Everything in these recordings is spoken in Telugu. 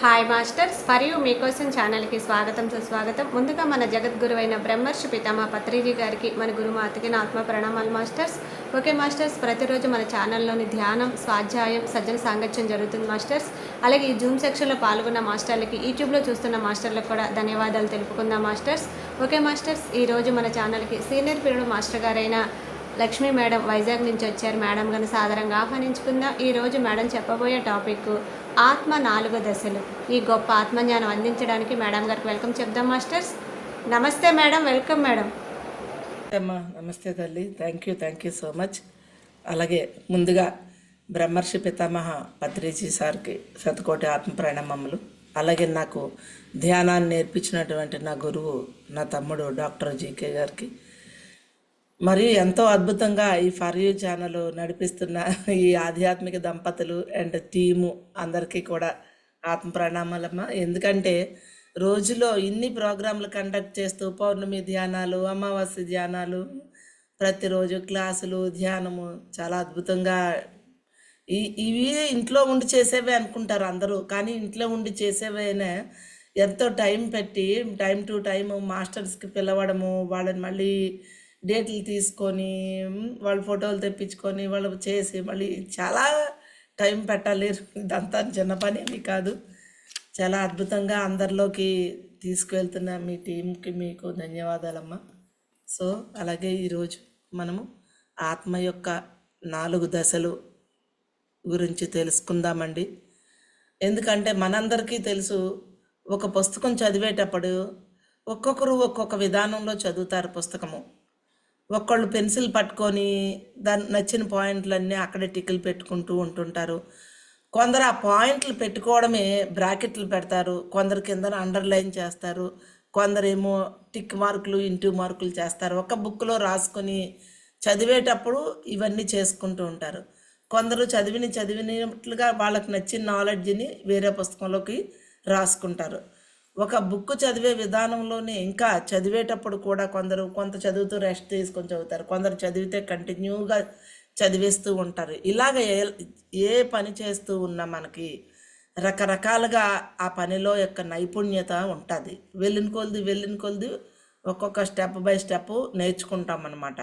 హాయ్ మాస్టర్స్ మరియు మీకోసం ఛానల్కి స్వాగతం సుస్వాగతం. ముందుగా మన జగద్గురువైన బ్రహ్మర్షి పితామహ పత్రిజీ గారికి మన గురుమాతకి నా ఆత్మ ప్రణామాలు మాస్టర్స్. ఓకే మాస్టర్స్, ప్రతిరోజు మన ఛానల్లోని ధ్యానం, స్వాధ్యాయం, సజ్జన సాంగత్యం జరుగుతుంది మాస్టర్స్. అలాగే ఈ జూమ్ సెక్షన్లో పాల్గొన్న మాస్టర్లకి, యూట్యూబ్లో చూస్తున్న మాస్టర్లకు కూడా ధన్యవాదాలు తెలుపుకుందాం మాస్టర్స్. ఓకే మాస్టర్స్, ఈరోజు మన ఛానల్కి సీనియర్ పీరియడ్ మాస్టర్ గారైన లక్ష్మీ మేడం వైజాగ్ నుంచి వచ్చారు. మేడం గారిని సాదరంగా ఆహ్వానించుకుందాం. ఈరోజు మేడం చెప్పబోయే టాపిక్ ఆత్మ 4 దశలు. ఈ గొప్ప ఆత్మజ్ఞానం అందించడానికి మేడం గారికి వెల్కమ్ చెప్దాం మాస్టర్స్. నమస్తే మేడం, వెల్కమ్ మేడం. అమ్మా నమస్తే తల్లి, థ్యాంక్ యూ సో మచ్. అలాగే ముందుగా బ్రహ్మర్షి పితామహ పత్రిజీ సార్కి శతకోటి ఆత్మ ప్రణామములు. అలాగే నాకు ధ్యానాన్ని నేర్పించినటువంటి నా గురువు నా తమ్ముడు డాక్టర్ జీకే గారికి, మరి ఎంతో అద్భుతంగా ఈ ఫర్ యూ ఛానల్ నడిపిస్తున్న ఈ ఆధ్యాత్మిక దంపతులు అండ్ టీము అందరికీ కూడా ఆత్మ ప్రణామాలమ్మా. ఎందుకంటే రోజులో ఇన్ని ప్రోగ్రాంలు కండక్ట్ చేస్తూ పౌర్ణమి ధ్యానాలు, అమావాస్య ధ్యానాలు, ప్రతిరోజు క్లాసులు, ధ్యానము చాలా అద్భుతంగా ఇవి ఇంట్లో ఉండి చేసేవే అనుకుంటారు అందరూ. కానీ ఇంట్లో ఉండి చేసేవేనే ఎంతో టైం పెట్టి టైం టు టైం మాస్టర్స్కి పిలవడము, వాళ్ళని మళ్ళీ డేట్లు తీసుకొని వాళ్ళ ఫోటోలు తెప్పించుకొని వాళ్ళు చేసి మళ్ళీ చాలా టైం పెట్టాలి. ఇదంతా చిన్న పని ఏమి కాదు. చాలా అద్భుతంగా అందరిలోకి తీసుకువెళ్తున్న మీ టీంకి మీకు ధన్యవాదాలమ్మా. సో అలాగే ఈరోజు మనము ఆత్మ యొక్క 4 దశలు గురించి తెలుసుకుందామండి. ఎందుకంటే మనందరికీ తెలుసు, ఒక పుస్తకం చదివేటప్పుడు ఒక్కొక్కరు ఒక్కొక్క విధానంలో చదువుతారు పుస్తకము. ఒకళ్ళు పెన్సిల్ పట్టుకొని దాని నచ్చిన పాయింట్లన్నీ అక్కడే టిక్కులు పెట్టుకుంటూ ఉంటుంటారు. కొందరు ఆ పాయింట్లు పెట్టుకోవడమే బ్రాకెట్లు పెడతారు, కొందరు కింద అండర్లైన్ చేస్తారు, కొందరేమో టిక్ మార్కులు, ఇంటూ మార్కులు చేస్తారు. ఒక బుక్లో రాసుకొని చదివేటప్పుడు ఇవన్నీ చేసుకుంటూ ఉంటారు. కొందరు చదివినట్లుగా వాళ్ళకి నచ్చిన నాలెడ్జ్ని వేరే పుస్తకంలోకి రాసుకుంటారు. ఒక బుక్ చదివే విధానంలోనే ఇంకా చదివేటప్పుడు కూడా కొంత చదువుతూ రెస్ట్ తీసుకొని చదువుతారు, కొందరు చదివితే కంటిన్యూగా చదివేస్తూ ఉంటారు. ఇలాగ ఏ పని చేస్తూ ఉన్నా మనకి రకరకాలుగా ఆ పనిలో యొక్క నైపుణ్యత ఉంటుంది. వెళ్ళిన కొలది ఒక్కొక్క స్టెప్ బై స్టెప్ నేర్చుకుంటాం అన్నమాట.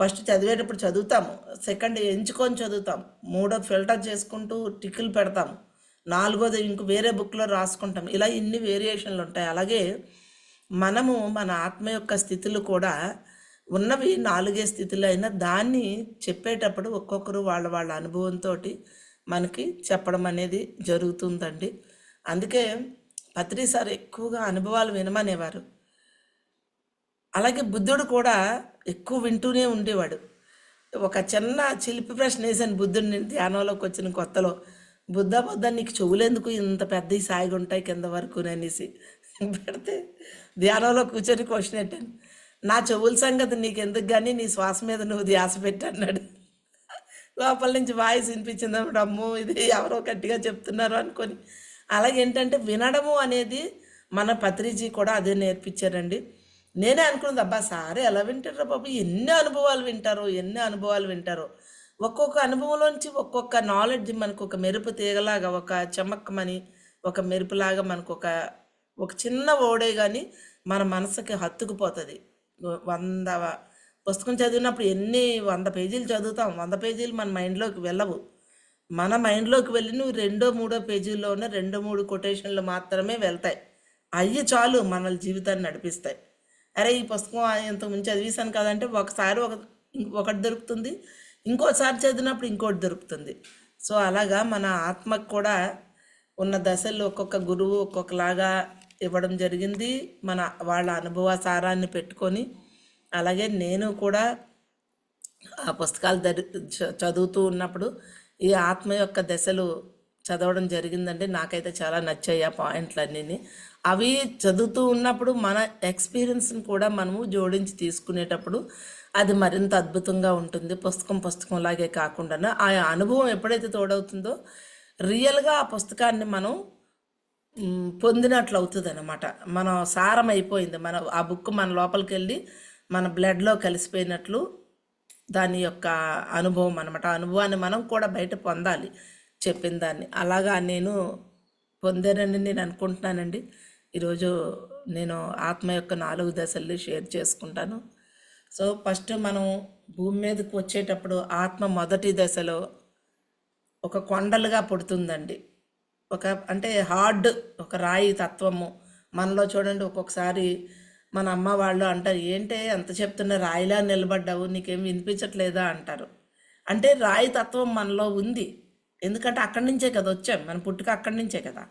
ఫస్ట్ చదివేటప్పుడు చదువుతాము, సెకండ్ ఎంచుకొని చదువుతాం, మూడోది ఫిల్టర్ చేసుకుంటూ టిక్కులు పెడతాము, నాలుగోది ఇంక వేరే బుక్లో రాసుకుంటాం. ఇలా ఇన్ని వేరియేషన్లు ఉంటాయి. అలాగే మనము మన ఆత్మ యొక్క స్థితులు కూడా ఉన్నవి 4 స్థితులు అయినా దాన్ని చెప్పేటప్పుడు ఒక్కొక్కరు వాళ్ళ అనుభవంతో మనకి చెప్పడం అనేది జరుగుతుందండి. అందుకే పత్రి సార్ ఎక్కువగా అనుభవాలు వినమనేవారు. అలాగే బుద్ధుడు కూడా ఎక్కువ వింటూనే ఉండేవాడు. ఒక చిన్న చిలిపి ప్రశ్న వేసాను బుద్ధుడిని ధ్యానంలోకి వచ్చిన కొత్తలో, బుద్ధ నీకు చెవులేందుకు ఇంత పెద్ద సాయిగా ఉంటాయి కింద వరకు అనేసి పెడితే ధ్యానంలో కూర్చొని క్వశ్చన్ పెట్టాను. నా చెవుల సంగతి నీకెందుకు కానీ నీ శ్వాస మీద నువ్వు ధ్యాస పెట్టన్నాడు. లోపల నుంచి వాయిస్ వినిపించింది అన్నమాట. అమ్మో ఇది ఎవరో గట్టిగా చెప్తున్నారు అనుకొని. అలాగే ఏంటంటే వినడము అనేది మన పత్రిజీ కూడా అదే నేర్పించారండి. నేనే అనుకున్నది, అబ్బా సారే ఎలా వింటారో బాబు, ఎన్ని అనుభవాలు వింటారో. ఒక్కొక్క అనుభవంలోంచి ఒక్కొక్క నాలెడ్జ్ మనకు ఒక మెరుపు తీగలాగా, ఒక చెమక్కమని ఒక మెరుపులాగా మనకు ఒక చిన్న ఓడే కానీ మన మనసుకి హత్తుకుపోతుంది. 100 పుస్తకం చదివినప్పుడు 100 పేజీలు చదువుతాం, 100 పేజీలు మన మైండ్లోకి వెళ్ళవు. మన మైండ్లోకి వెళ్ళి నువ్వు 2-3 పేజీల్లో ఉన్న 2-3 కొటేషన్లు మాత్రమే వెళ్తాయి. అయ్యి చాలు మన జీవితాన్ని నడిపిస్తాయి. అరే ఈ పుస్తకం ఇంతకుముందు చదివేశాను కదంటే ఒకసారి ఒకటి దొరుకుతుంది, ఇంకోసారి చదివినప్పుడు ఇంకోటి దొరుకుతుంది. సో అలాగా మన ఆత్మకు కూడా ఉన్న దశల్లో ఒక్కొక్క గురువు ఒక్కొక్కలాగా ఇవ్వడం జరిగింది. వాళ్ళ అనుభవ సారాన్ని పెట్టుకొని అలాగే నేను కూడా ఆ పుస్తకాలు చదువుతూ ఉన్నప్పుడు ఈ ఆత్మ యొక్క దశలు చదవడం జరిగిందండి. నాకైతే చాలా నచ్చాయి ఆ పాయింట్లన్నీ. అవి చదువుతూ ఉన్నప్పుడు మన ఎక్స్పీరియన్స్ని కూడా మనము జోడించి తీసుకునేటప్పుడు అది మరింత అద్భుతంగా ఉంటుంది. పుస్తకంలాగే కాకుండా ఆ అనుభవం ఎప్పుడైతే తోడవుతుందో రియల్గా ఆ పుస్తకాన్ని మనం పొందినట్లు అవుతుంది అన్నమాట. మన సారం అయిపోయింది, ఆ బుక్ మన లోపలికి వెళ్ళి మన బ్లడ్లో కలిసిపోయినట్లు దాని యొక్క అనుభవం అనమాట. అనుభవాన్ని మనం కూడా బయట పొందాలి చెప్పిన దాన్ని. అలాగా నేను పొందానని నేను అనుకుంటున్నానండి. ఈరోజు నేను ఆత్మ యొక్క 4 దశల్ని షేర్ చేసుకుంటాను. సో ఫస్ట్ మనం భూమి మీదకి వచ్చేటప్పుడు ఆత్మ మొదటి దశలో ఒక కొండలుగా పుడుతుందండి. అంటే హార్డ్, ఒక రాయి తత్వము మనలో. చూడండి, ఒక్కొక్కసారి మన అమ్మ వాళ్ళు అంటారు, ఏంటే ఎంత చెప్తున్నా రాయిలా నిలబడ్డావు, నీకేం వినిపించట్లేదా అంటారు. అంటే రాయి తత్వం మనలో ఉంది. ఎందుకంటే అక్కడి నుంచే కదా వచ్చాం, మన పుట్టుక అక్కడి నుంచే కదా.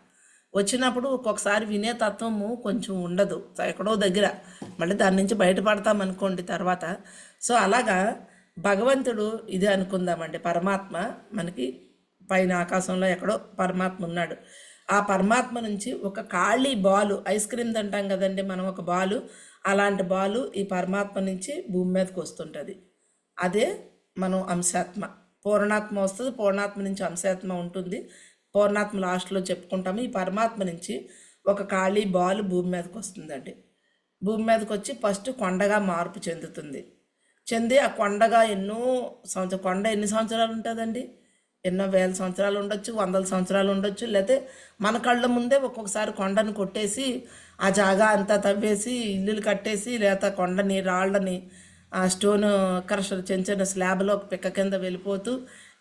వచ్చినప్పుడు ఒక్కొక్కసారి వినే తత్వము కొంచెం ఉండదు ఎక్కడో దగ్గర, మళ్ళీ దాని నుంచి బయటపడతాం అనుకోండి తర్వాత. సో అలాగా భగవంతుడు ఇదే అనుకుందామండి, పరమాత్మ మనకి పైన ఆకాశంలో ఎక్కడో పరమాత్మ ఉన్నాడు. ఆ పరమాత్మ నుంచి ఒక ఖాళీ బాలు, ఐస్ క్రీమ్ తింటాం కదండి మనం, ఒక బాలు, అలాంటి బాలు ఈ పరమాత్మ నుంచి భూమి మీదకి వస్తుంటుంది. అదే మనం అంశాత్మ. పూర్ణాత్మ వస్తుంది, పూర్ణాత్మ నుంచి అంశాత్మ ఉంటుంది. పూర్ణాత్మ లాస్ట్లో చెప్పుకుంటాము. ఈ పరమాత్మ నుంచి ఒక ఖాళీ బాల్ భూమి మీదకి వస్తుందండి. భూమి మీదకి వచ్చి ఫస్ట్ కొండగా మార్పు చెందుతుంది. చెంది ఆ కొండగా కొండ ఎన్ని సంవత్సరాలు ఉంటుందండి? ఎన్నో వేల సంవత్సరాలు ఉండొచ్చు, వందల సంవత్సరాలు ఉండొచ్చు. లేకపోతే మన కళ్ళ ముందే ఒక్కొక్కసారి కొండను కొట్టేసి ఆ జాగా అంతా తవ్వేసి ఇల్లులు కట్టేసి, లేకపోతే కొండని రాళ్ళని ఆ స్టోన్ క్రషర్ చిన్న చిన్న స్లాబ్లో పిక్క కింద వెళ్ళిపోతూ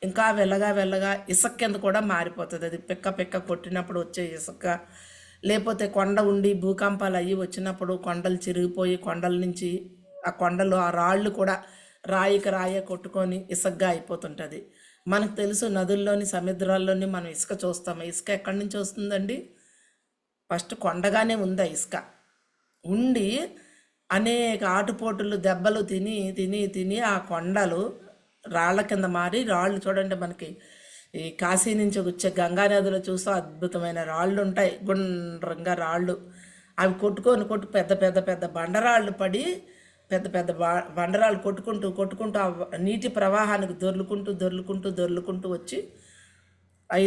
ఇంకా వెళ్ళగా ఇసుక కింద కూడా మారిపోతుంది. అది పిక్క కొట్టినప్పుడు వచ్చే ఇసుక. లేకపోతే కొండ ఉండి భూకంపాలు అయ్యి వచ్చినప్పుడు కొండలు చిరిగిపోయి కొండల నుంచి ఆ కొండలు ఆ రాళ్ళు కూడా రాయికి రాయే కొట్టుకొని ఇసుకగా అయిపోతుంటుంది. మనకు తెలుసు, నదుల్లోని సముద్రాల్లోని మనం ఇసుక చూస్తాము. ఇసుక ఎక్కడి నుంచి వస్తుందండి? ఫస్ట్ కొండగానే ఉంది ఆ ఇసుక. ఉండి అనేక ఆటుపోటులు దెబ్బలు తిని ఆ కొండలు రాళ్ళ కింద మారి, రాళ్ళు చూడండి మనకి ఈ కాశీ నుంచి వచ్చే గంగా నదిలో చూస్తే అద్భుతమైన రాళ్ళు ఉంటాయి, గుండ్రంగా రాళ్ళు. అవి కొట్టుకొని పెద్ద బండరాళ్ళు పడి పెద్ద బండరాళ్ళు కొట్టుకుంటూ ఆ నీటి ప్రవాహానికి దొర్లుకుంటూ వచ్చి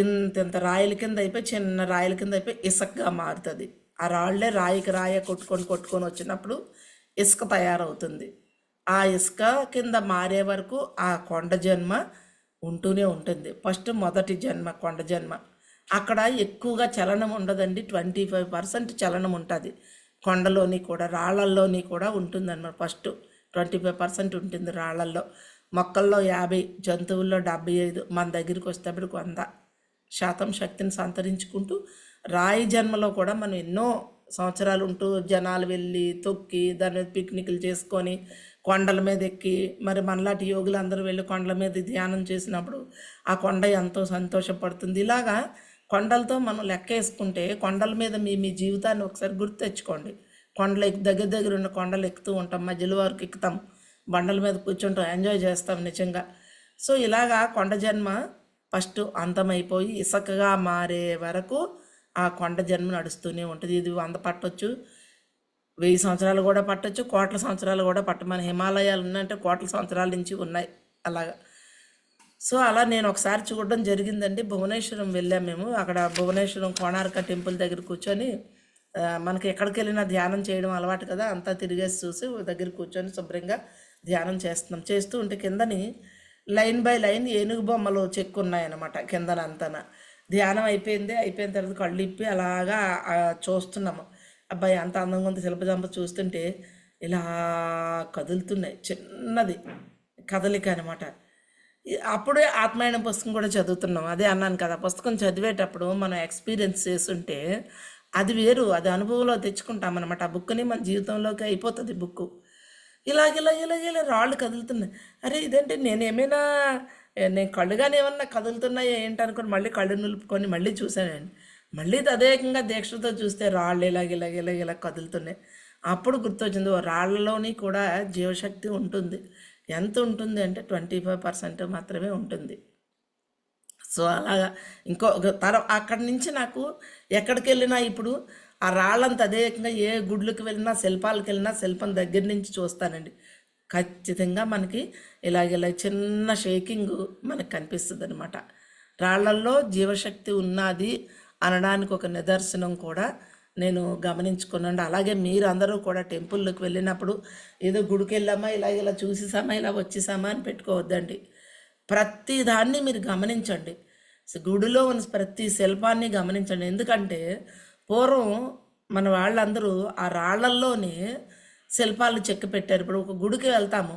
ఇంత రాయల కింద అయిపోయి, చిన్న రాయల కింద అయిపోయి ఇసుకగా మారుతుంది. ఆ రాళ్లే రాయికి రాయ కొట్టుకొని వచ్చినప్పుడు ఇసుక తయారవుతుంది. ఆ ఇసుక కింద మారే వరకు ఆ కొండ జన్మ ఉంటూనే ఉంటుంది. ఫస్ట్ మొదటి జన్మ కొండ జన్మ. అక్కడ ఎక్కువగా చలనం ఉండదండి, 25% చలనం ఉంటుంది. కొండలోని కూడా రాళ్ళల్లోని కూడా ఉంటుందన్నమాట. ఫస్ట్ 25% ఉంటుంది రాళ్ళల్లో. మొక్కల్లో 50, జంతువుల్లో 75, మన దగ్గరికి వచ్చేటప్పటికి 100% శక్తిని సంతరించుకుంటూ రాయి జన్మలో కూడా మనం ఎన్నో సంవత్సరాలు ఉంటూ జనాలు వెళ్ళి తొక్కి దాని మీద పిక్నిక్లు చేసుకొని కొండల మీద ఎక్కి, మరి మనలాంటి యోగులు అందరూ వెళ్ళి కొండల మీద ధ్యానం చేసినప్పుడు ఆ కొండ ఎంతో సంతోషపడుతుంది. ఇలాగా కొండలతో మనం లెక్క వేసుకుంటే కొండల మీద మీ జీవితాన్ని ఒకసారి గుర్తు తెచ్చుకోండి. కొండలు దగ్గర ఉన్న కొండలు ఎక్కుతూ ఉంటాం, మధ్యలో వరకు ఎక్కుతాం, బండల మీద కూర్చుంటాం, ఎంజాయ్ చేస్తాం నిజంగా. సో ఇలాగా కొండ జన్మ ఫస్ట్ అంతమైపోయి ఇసుకగా మారే వరకు ఆ కొండ జన్మ నడుస్తూనే ఉంటుంది. ఇది 100 పట్టొచ్చు, 1000 సంవత్సరాలు కూడా పట్టొచ్చు, కోట్ల సంవత్సరాలు కూడా మన హిమాలయాలు ఉన్నాయంటే కోట్ల సంవత్సరాల నుంచి ఉన్నాయి అలాగా. సో అలా నేను ఒకసారి చూడడం జరిగిందండి. భువనేశ్వరం వెళ్ళాము మేము. అక్కడ భువనేశ్వరం కోణార్క టెంపుల్ దగ్గర కూర్చొని మనకి ఎక్కడికి వెళ్ళినా ధ్యానం చేయడం అలవాటు కదా, అంతా తిరిగేసి చూసి దగ్గర కూర్చొని శుభ్రంగా ధ్యానం చేస్తూ ఉంటే కిందని లైన్ బై లైన్ ఏనుగు బొమ్మలు చెక్కున్నాయన్నమాట కిందనంతన. ధ్యానం అయిపోయిన తర్వాత కళ్ళు ఇప్పి అలాగా చూస్తున్నాము. అబ్బాయి అంత అందంగా ఉంది, శిల్పజంప చూస్తుంటే ఇలా కదులుతున్నాయి, చిన్నది కదలిక అనమాట. అప్పుడే ఆత్మాయణ పుస్తకం కూడా చదువుతున్నాం. అదే అన్నాను కదా, పుస్తకం చదివేటప్పుడు మనం ఎక్స్పీరియన్స్ చేస్తుంటే అది వేరు, అది అనుభవంలో తెచ్చుకుంటాం అనమాట. ఆ బుక్ని మన జీవితంలోకి అయిపోతుంది బుక్. ఇలాగ రాళ్ళు కదులుతున్నాయి. అరే ఇదేంటి, నేను కళ్ళుగానే ఏమన్నా కదులుతున్నాయో ఏంటనుకొని మళ్ళీ కళ్ళు నిలుపుకొని మళ్ళీ చూశానండి. మళ్ళీ తదేకంగా దీక్షతో చూస్తే రాళ్ళు ఇలా కదులుతున్నాయి. అప్పుడు గుర్తొచ్చింది, రాళ్ళలోని కూడా జీవశక్తి ఉంటుంది. ఎంత ఉంటుంది అంటే 25% మాత్రమే ఉంటుంది. సో అలాగా అక్కడి నుంచి నాకు ఎక్కడికి వెళ్ళినా ఇప్పుడు ఆ రాళ్ళంత అదేకంగా ఏ గుడ్లకు వెళ్ళినా శిల్పాలకు వెళ్ళినా శిల్పం దగ్గర నుంచి చూస్తానండి. ఖచ్చితంగా మనకి ఇలాగ చిన్న షేకింగ్ మనకు కనిపిస్తుంది అనమాట. రాళ్లల్లో జీవశక్తి ఉన్నది అనడానికి ఒక నిదర్శనం కూడా నేను గమనించుకున్నాను. అలాగే మీరు అందరూ కూడా టెంపుల్లోకి వెళ్ళినప్పుడు ఏదో గుడికి వెళ్ళామా ఇలా చూసేసామా ఇలా వచ్చేసామా అని పెట్టుకోవద్దండి. ప్రతి దాన్ని మీరు గమనించండి. గుడిలో ఉన్న ప్రతి శిల్పాన్ని గమనించండి. ఎందుకంటే పూర్వం మన వాళ్ళందరూ ఆ రాళ్లల్లోనే శిల్పాలు చెక్కి పెట్టారు. ఇప్పుడు ఒక గుడికి వెళ్తాము,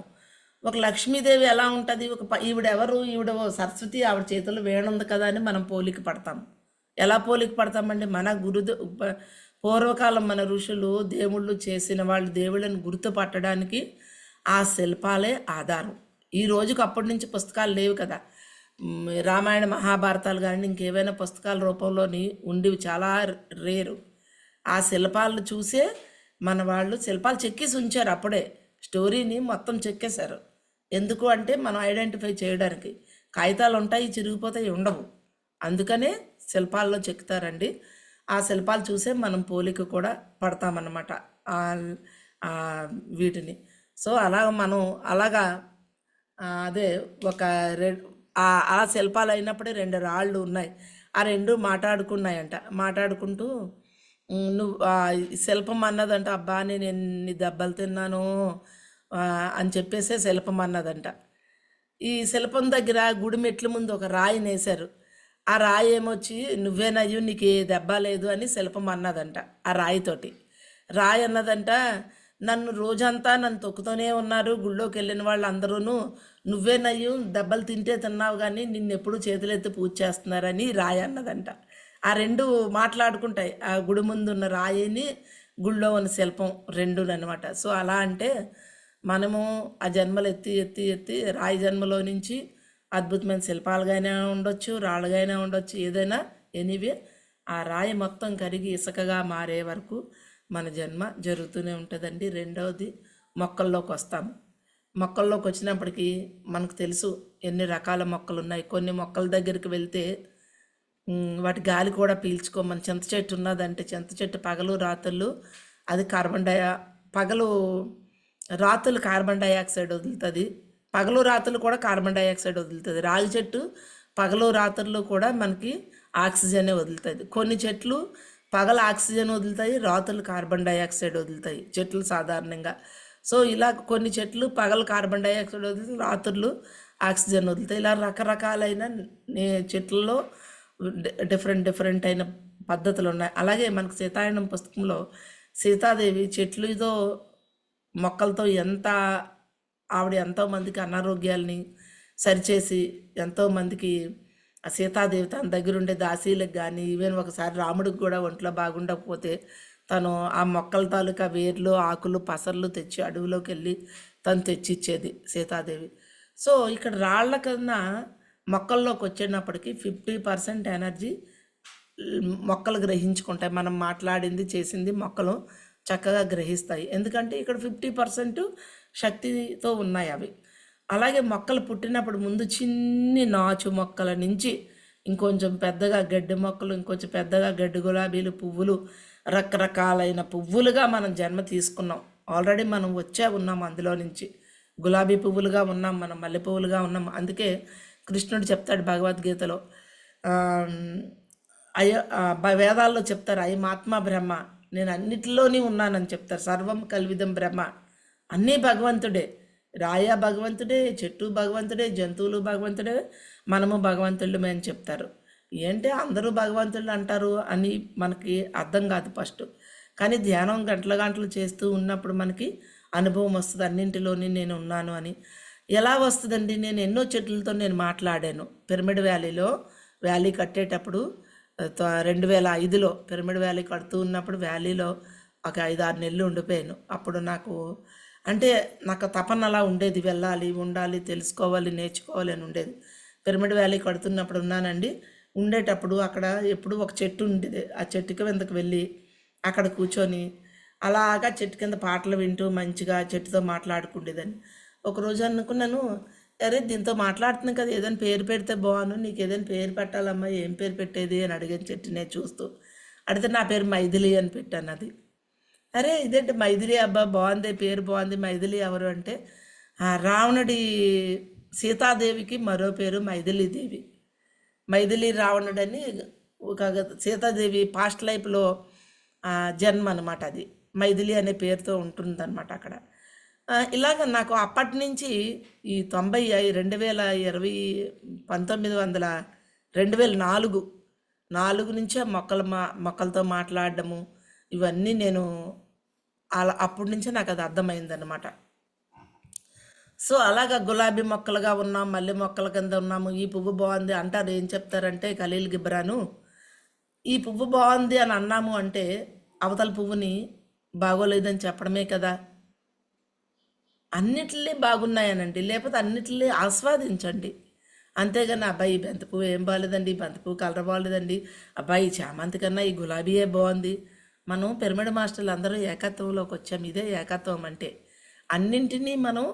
ఒక లక్ష్మీదేవి ఎలా ఉంటుంది, ఈవిడెవరు, ఈవిడ ఓ సరస్వతి, ఆవిడ చేతుల్లో వేణు ఉంది కదా అని మనం పోలిక పడతాం. ఎలా పోలిక పడతామండి? మన పూర్వకాలం మన ఋషులు దేవుళ్ళు చేసిన వాళ్ళు దేవుళ్ళని గుర్తుపట్టడానికి ఆ శిల్పాలే ఆధారం. ఈ రోజుకి అప్పటి నుంచి పుస్తకాలు లేవు కదా. రామాయణ మహాభారతాలు కానీ ఇంకేవైనా పుస్తకాల రూపంలోని ఉండివి చాలా రేరు. ఆ శిల్పాలను చూసే మన వాళ్ళు శిల్పాలు చెక్కేసి ఉంచారు. అప్పుడే స్టోరీని మొత్తం చెక్కేశారు. ఎందుకు అంటే మనం ఐడెంటిఫై చేయడానికి. కాగితాలు ఉంటాయి, చిరిగిపోతాయి, ఉండవు. అందుకనే శిల్పాల్లో చెక్కుతారండి. ఆ శిల్పాలు చూసే మనం పోలిక కూడా పడతామన్నమాట వీటిని. సో అలాగా అదే ఒక ఆ శిల్పాలు అయినప్పుడే 2 రాళ్ళు ఉన్నాయి. ఆ 2 మాట్లాడుకున్నాయంట. మాట్లాడుకుంటూ నువ్వు శిల్పం అన్నదంట, అబ్బా నేను ఎన్ని దెబ్బలు తిన్నాను అని చెప్పేసే శిల్పం అన్నదంట. ఈ శిల్పం దగ్గర గుడి మెట్ల ముందు ఒక రాయిని వేశారు. ఆ రాయి ఏమొచ్చి నువ్వేనయ్యు నీకు ఏ దెబ్బ లేదు అని శిల్పం అన్నదంట. ఆ రాయితోటి రాయి అన్నదంట, రోజంతా నన్ను తొక్కుతూనే ఉన్నారు గుళ్ళోకి వెళ్ళిన వాళ్ళు అందరూ, నువ్వేనయ్యు దెబ్బలు తిన్నావు కానీ నిన్నెప్పుడు చేతులెత్తి పూజ చేస్తున్నారని రాయి అన్నదంట. ఆ 2 మాట్లాడుకుంటాయి. ఆ గుడి ముందు ఉన్న రాయిని, గుళ్ళో ఉన్న శిల్పం 2 అనమాట. సో అలా అంటే మనము ఆ జన్మలు ఎత్తి రాయి జన్మలో నుంచి అద్భుతమైన శిల్పాలుగానే ఉండొచ్చు, రాళ్ళుగానే ఉండొచ్చు, ఏదైనా ఎనీవే ఆ రాయి మొత్తం కరిగి ఇసుకగా మారే వరకు మన జన్మ జరుగుతూనే ఉంటుందండి. రెండవది మొక్కల్లోకి వస్తాము. మొక్కల్లోకి వచ్చినప్పటికీ మనకు తెలుసు ఎన్ని రకాల మొక్కలు ఉన్నాయి. కొన్ని మొక్కల దగ్గరికి వెళ్తే వాటి గాలి కూడా పీల్చుకోమని. చింత చెట్టు ఉన్నదంటే చింత చెట్టు పగలు రాత్రులు అది రాత్రులు కార్బన్ డైఆక్సైడ్ వదులుతుంది, పగలు రాత్రులు కూడా కార్బన్ డైఆక్సైడ్ వదులుతుంది. రాగి చెట్టు పగలు రాత్రులు కూడా మనకి ఆక్సిజనే వదులుతుంది. కొన్ని చెట్లు పగలు ఆక్సిజన్ వదులుతాయి, రాత్రులు కార్బన్ డైఆక్సైడ్ వదులుతాయి చెట్లు సాధారణంగా. సో ఇలా కొన్ని చెట్లు పగలు కార్బన్ డైఆక్సైడ్ వదులుతాయి, రాత్రులు ఆక్సిజన్ వదులుతాయి. ఇలా రకరకాలైన చెట్లలో డిఫరెంట్ అయిన పద్ధతులు ఉన్నాయి. అలాగే మనకు సీతాయనం పుస్తకంలో సీతాదేవి చెట్లుతో మొక్కలతో ఆవిడ ఎంతోమందికి అనారోగ్యాలని సరిచేసి ఎంతోమందికి ఆ సీతాదేవి తన దగ్గర ఉండే దాసీలకు కానీ ఈవెన్ ఒకసారి రాముడికి కూడా ఒంట్లో బాగుండకపోతే తను ఆ మొక్కల తాలూకా వేర్లు ఆకులు పసర్లు తెచ్చి అడవిలోకి వెళ్ళి తను తెచ్చిచ్చేది సీతాదేవి. సో ఇక్కడ రాళ్ల కన్నా మొక్కల్లోకి వచ్చేటప్పటికి 50% ఎనర్జీ మొక్కలు గ్రహించుకుంటాయి. మనం మాట్లాడింది చేసింది మొక్కలు చక్కగా గ్రహిస్తాయి. ఎందుకంటే ఇక్కడ 50% శక్తితో ఉన్నాయి అవి. అలాగే మొక్కలు పుట్టినప్పుడు ముందు చిన్ని నాచు మొక్కల నుంచి ఇంకొంచెం పెద్దగా గడ్డి మొక్కలు, ఇంకొంచెం పెద్దగా గడ్డి గులాబీలు, పువ్వులు, రకరకాలైన పువ్వులుగా మనం జన్మ తీసుకున్నాం. ఆల్రెడీ మనం ఉన్నాం అందులో నుంచి. గులాబీ పువ్వులుగా ఉన్నాం, మనం మల్లె పువ్వులుగా ఉన్నాం. అందుకే కృష్ణుడు చెప్తాడు భగవద్గీతలో, వేదాల్లో చెప్తారు, అయమాత్మ బ్రహ్మ, నేను అన్నిటిలోనే ఉన్నానని చెప్తారు. సర్వం కల్విదం బ్రహ్మ, అన్నీ భగవంతుడే. రాయ భగవంతుడే, చెట్టు భగవంతుడే, జంతువులు భగవంతుడే, మనము భగవంతుళ్ళమే అని చెప్తారు. ఏంటి అందరూ భగవంతుళ్ళు అంటారు అని మనకి అర్థం కాదు ఫస్ట్. కానీ ధ్యానం గంటలు చేస్తూ ఉన్నప్పుడు మనకి అనుభవం వస్తుంది, అన్నింటిలోని నేను ఉన్నాను అని. ఎలా వస్తుందండి? నేను ఎన్నో చెట్లతో నేను మాట్లాడాను. పిరమిడ్ వ్యాలీ కట్టేటప్పుడు 2005లో పిరమిడ్ వ్యాలీ కడుతూ ఉన్నప్పుడు వ్యాలీలో ఒక 5-6 నెలలు ఉండిపోయాను. అప్పుడు నాకు తపన అలా ఉండేది, వెళ్ళాలి, ఉండాలి, తెలుసుకోవాలి, నేర్చుకోవాలి అని ఉండేది. పిరమిడ్ వ్యాలీ కడుతున్నప్పుడు ఉన్నానండి. ఉండేటప్పుడు అక్కడ ఎప్పుడు ఒక చెట్టు ఉండేది. ఆ చెట్టు కిందకి వెళ్ళి అక్కడ కూర్చొని అలాగా చెట్టు కింద పాటలు వింటూ మంచిగా చెట్టుతో మాట్లాడుకుండేదని. ఒకరోజు అనుకున్నాను, అరే దీంతో మాట్లాడుతున్నాను కదా, ఏదైనా పేరు పెడితే బాగుండు, నీకు ఏదైనా పేరు పెట్టాలమ్మా, ఏం పేరు పెట్టేది అని అడిగాను చెట్టునే చూస్తూ. అడిగితే నా పేరు మైథిలి అని పెట్టాను. అది అరే ఇదేంటి మైథిలి, అబ్బా బాగుంది, పేరు బాగుంది, మైథిలి ఎవరు అంటే రావణుడి సీతాదేవికి మరో పేరు మైథిలీదేవి. మైథిలి రావణుడని ఒక సీతాదేవి పాస్ట్ లైఫ్లో జన్మ అనమాట. అది మైథిలి అనే పేరుతో ఉంటుందన్నమాట అక్కడ. ఇలాగ నాకు అప్పటి నుంచి ఈ 1920 2004 నుంచే మొక్కలతో మాట్లాడడము ఇవన్నీ నేను అలా అప్పటి నుంచే నాకు అది అర్థమైందనమాట. సో అలాగా గులాబీ మొక్కలుగా ఉన్నాం, మల్లె మొక్కల కింద ఉన్నాము. ఈ పువ్వు బాగుంది అంటారు. ఏం చెప్తారంటే ఖలీల్ గిబ్రాను, ఈ పువ్వు బాగుంది అని అన్నాము అంటే అవతల పువ్వుని బాగోలేదని చెప్పడమే కదా. అన్నిటినీ బాగున్నాయనండి, లేకపోతే అన్నిటినీ ఆస్వాదించండి. అంతేగాని అబ్బాయి ఈ బంతి పువ్వు ఏం బాగాలేదండి, ఈ బంతి పువ్వు కలర్ బాగాలేదండి, అబ్బాయి ఈ చామంతి కన్నా ఈ గులాబీయే బాగుంది. మనం పిరమిడ్ మాస్టర్లు అందరూ ఏకత్వంలోకి వచ్చాం. ఇదే ఏకత్వం అంటే అన్నింటినీ మనం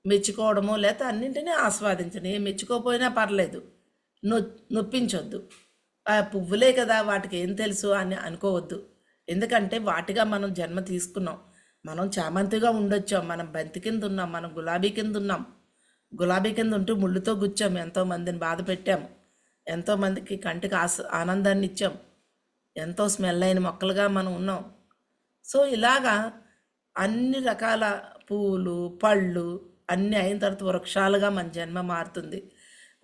మెచ్చుకోవడము, లేకపోతే అన్నింటినీ ఆస్వాదించడం. ఏం మెచ్చుకోకపోయినా పర్లేదు, నొప్పించొద్దు. ఆ పువ్వులే కదా, వాటికి ఏం తెలుసు అని అనుకోవద్దు. ఎందుకంటే వాటిగా మనం జన్మ తీసుకున్నాం. మనం చామంతిగా ఉండొచ్చాం, మనం బంతి కింద ఉన్నాం, మనం గులాబీ కింద ఉన్నాం. గులాబీ కింద ఉంటూ ముళ్ళుతో గుచ్చాం, ఎంతోమందిని బాధ పెట్టాము, ఎంతోమందికి కంటికి ఆనందాన్ని ఇచ్చాం, ఎంతో స్మెల్ అయిన మొక్కలుగా మనం ఉన్నాం. సో ఇలాగా అన్ని రకాల పువ్వులు పళ్ళు అన్నీ అయిన తర్వాత వృక్షాలుగా మన జన్మ మారుతుంది.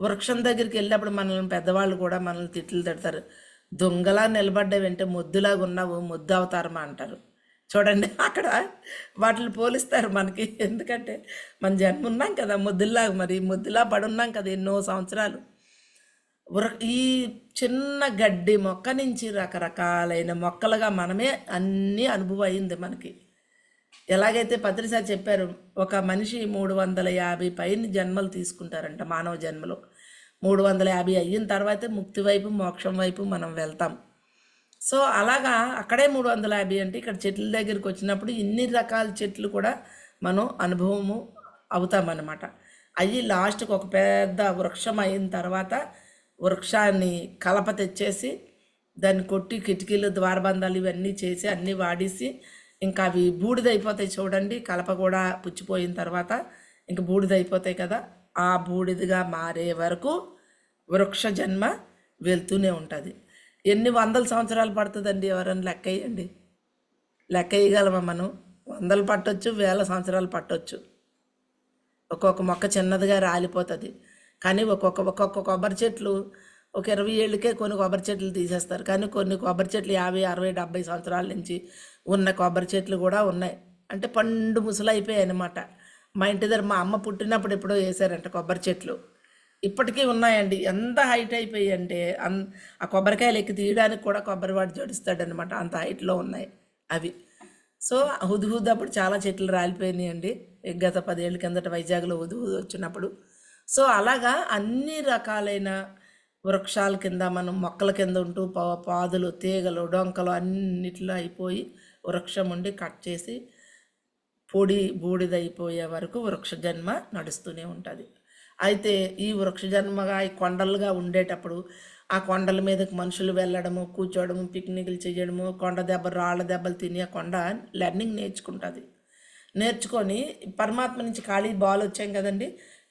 వృక్షం దగ్గరికి వెళ్ళినప్పుడు మనల్ని పెద్దవాళ్ళు కూడా మనల్ని తిట్లు తిడతారు. దొంగలా నిలబడ్డావంటే మొద్దులాగా ఉన్నావు, మొద్దు అవతారమా అంటారు. చూడండి అక్కడ వాటిని పోలిస్తారు మనకి. ఎందుకంటే మన జన్మ ఉన్నాం కదా మొద్దులాగా, మరి మొద్దులా పడున్నాం కదా ఎన్నో సంవత్సరాలు. ఈ చిన్న గడ్డి మొక్క నుంచి రకరకాలైన మొక్కలుగా మనమే అన్నీ అనుభవం అయింది మనకి. ఎలాగైతే పత్రిసారి చెప్పారు, ఒక మనిషి 350 పైన జన్మలు తీసుకుంటారంట మానవ జన్మలో. 350 అయిన తర్వాతే ముక్తి వైపు మోక్షం వైపు మనం వెళ్తాం. సో అలాగా అక్కడే 350 అంటే ఇక్కడ చెట్ల దగ్గరికి వచ్చినప్పుడు ఇన్ని రకాల చెట్లు కూడా మనం అనుభవము అవుతామన్నమాట. అవి లాస్ట్కి ఒక పెద్ద వృక్షం అయిన తర్వాత వృక్షాన్ని కలప తెచ్చేసి దాన్ని కొట్టి కిటికీలు ద్వారబంధాలు ఇవన్నీ చేసి అన్నీ వాడేసి ఇంకా అవి బూడిదైపోతాయి. చూడండి కలప కూడా పుచ్చిపోయిన తర్వాత ఇంక బూడిదైపోతాయి కదా, ఆ బూడిదగా మారే వరకు వృక్ష జన్మ వెళ్తూనే ఉంటుంది. ఎన్ని వందల సంవత్సరాలు పడుతుందండి? ఎవరైనా లెక్క వేయండి. లెక్క వేయగలమా మనం? వందలు పట్టొచ్చు, వేల సంవత్సరాలు పట్టొచ్చు. ఒక్కొక్క మొక్క చిన్నదిగా రాలిపోతుంది. కానీ ఒక్కొక్క కొబ్బరి చెట్లు ఒక 20 ఏళ్ళకే కొన్ని కొబ్బరి చెట్లు తీసేస్తారు. కానీ కొన్ని కొబ్బరి చెట్లు 50, 60, 70 సంవత్సరాల నుంచి ఉన్న కొబ్బరి చెట్లు కూడా ఉన్నాయి. అంటే పండు ముసలు అయిపోయాయి అన్నమాట. మా ఇంటి దగ్గర మా అమ్మ పుట్టినప్పుడు ఎప్పుడో వేసారంట కొబ్బరి చెట్లు, ఇప్పటికీ ఉన్నాయండి. ఎంత హైట్ అయిపోయాయి అంటే ఆ కొబ్బరికాయలు ఎక్కి తీయడానికి కూడా కొబ్బరి వాడు జడుస్తాడనమాట, అంత హైట్లో ఉన్నాయి అవి. సో హుద్హుద్ అప్పుడు చాలా చెట్లు రాలిపోయినాయండి గత 10 ఏళ్ళ కిందట వైజాగ్లో హుద్హుద్ వచ్చినప్పుడు. సో అలాగా అన్ని రకాలైన వృక్షాల కింద మనం మొక్కల కింద ఉంటూ పాదులు తీగలు డొంకలు అన్నిట్లో అయిపోయి వృక్షం ఉండి కట్ చేసి పొడి బూడిదైపోయే వరకు వృక్ష జన్మ నడుస్తూనే ఉంటుంది. అయితే ఈ వృక్ష జన్మగా ఈ కొండలుగా ఉండేటప్పుడు ఆ కొండల మీదకి మనుషులు వెళ్ళడము, కూర్చోవడము, పిక్నిక్లు చేయడము, కొండ దెబ్బలు రాళ్ళ దెబ్బలు తిని ఆ కొండ లెర్నింగ్ నేర్చుకుంటుంది. నేర్చుకొని పరమాత్మ నుంచి ఖాళీ బాల్ వచ్చాం కదండి,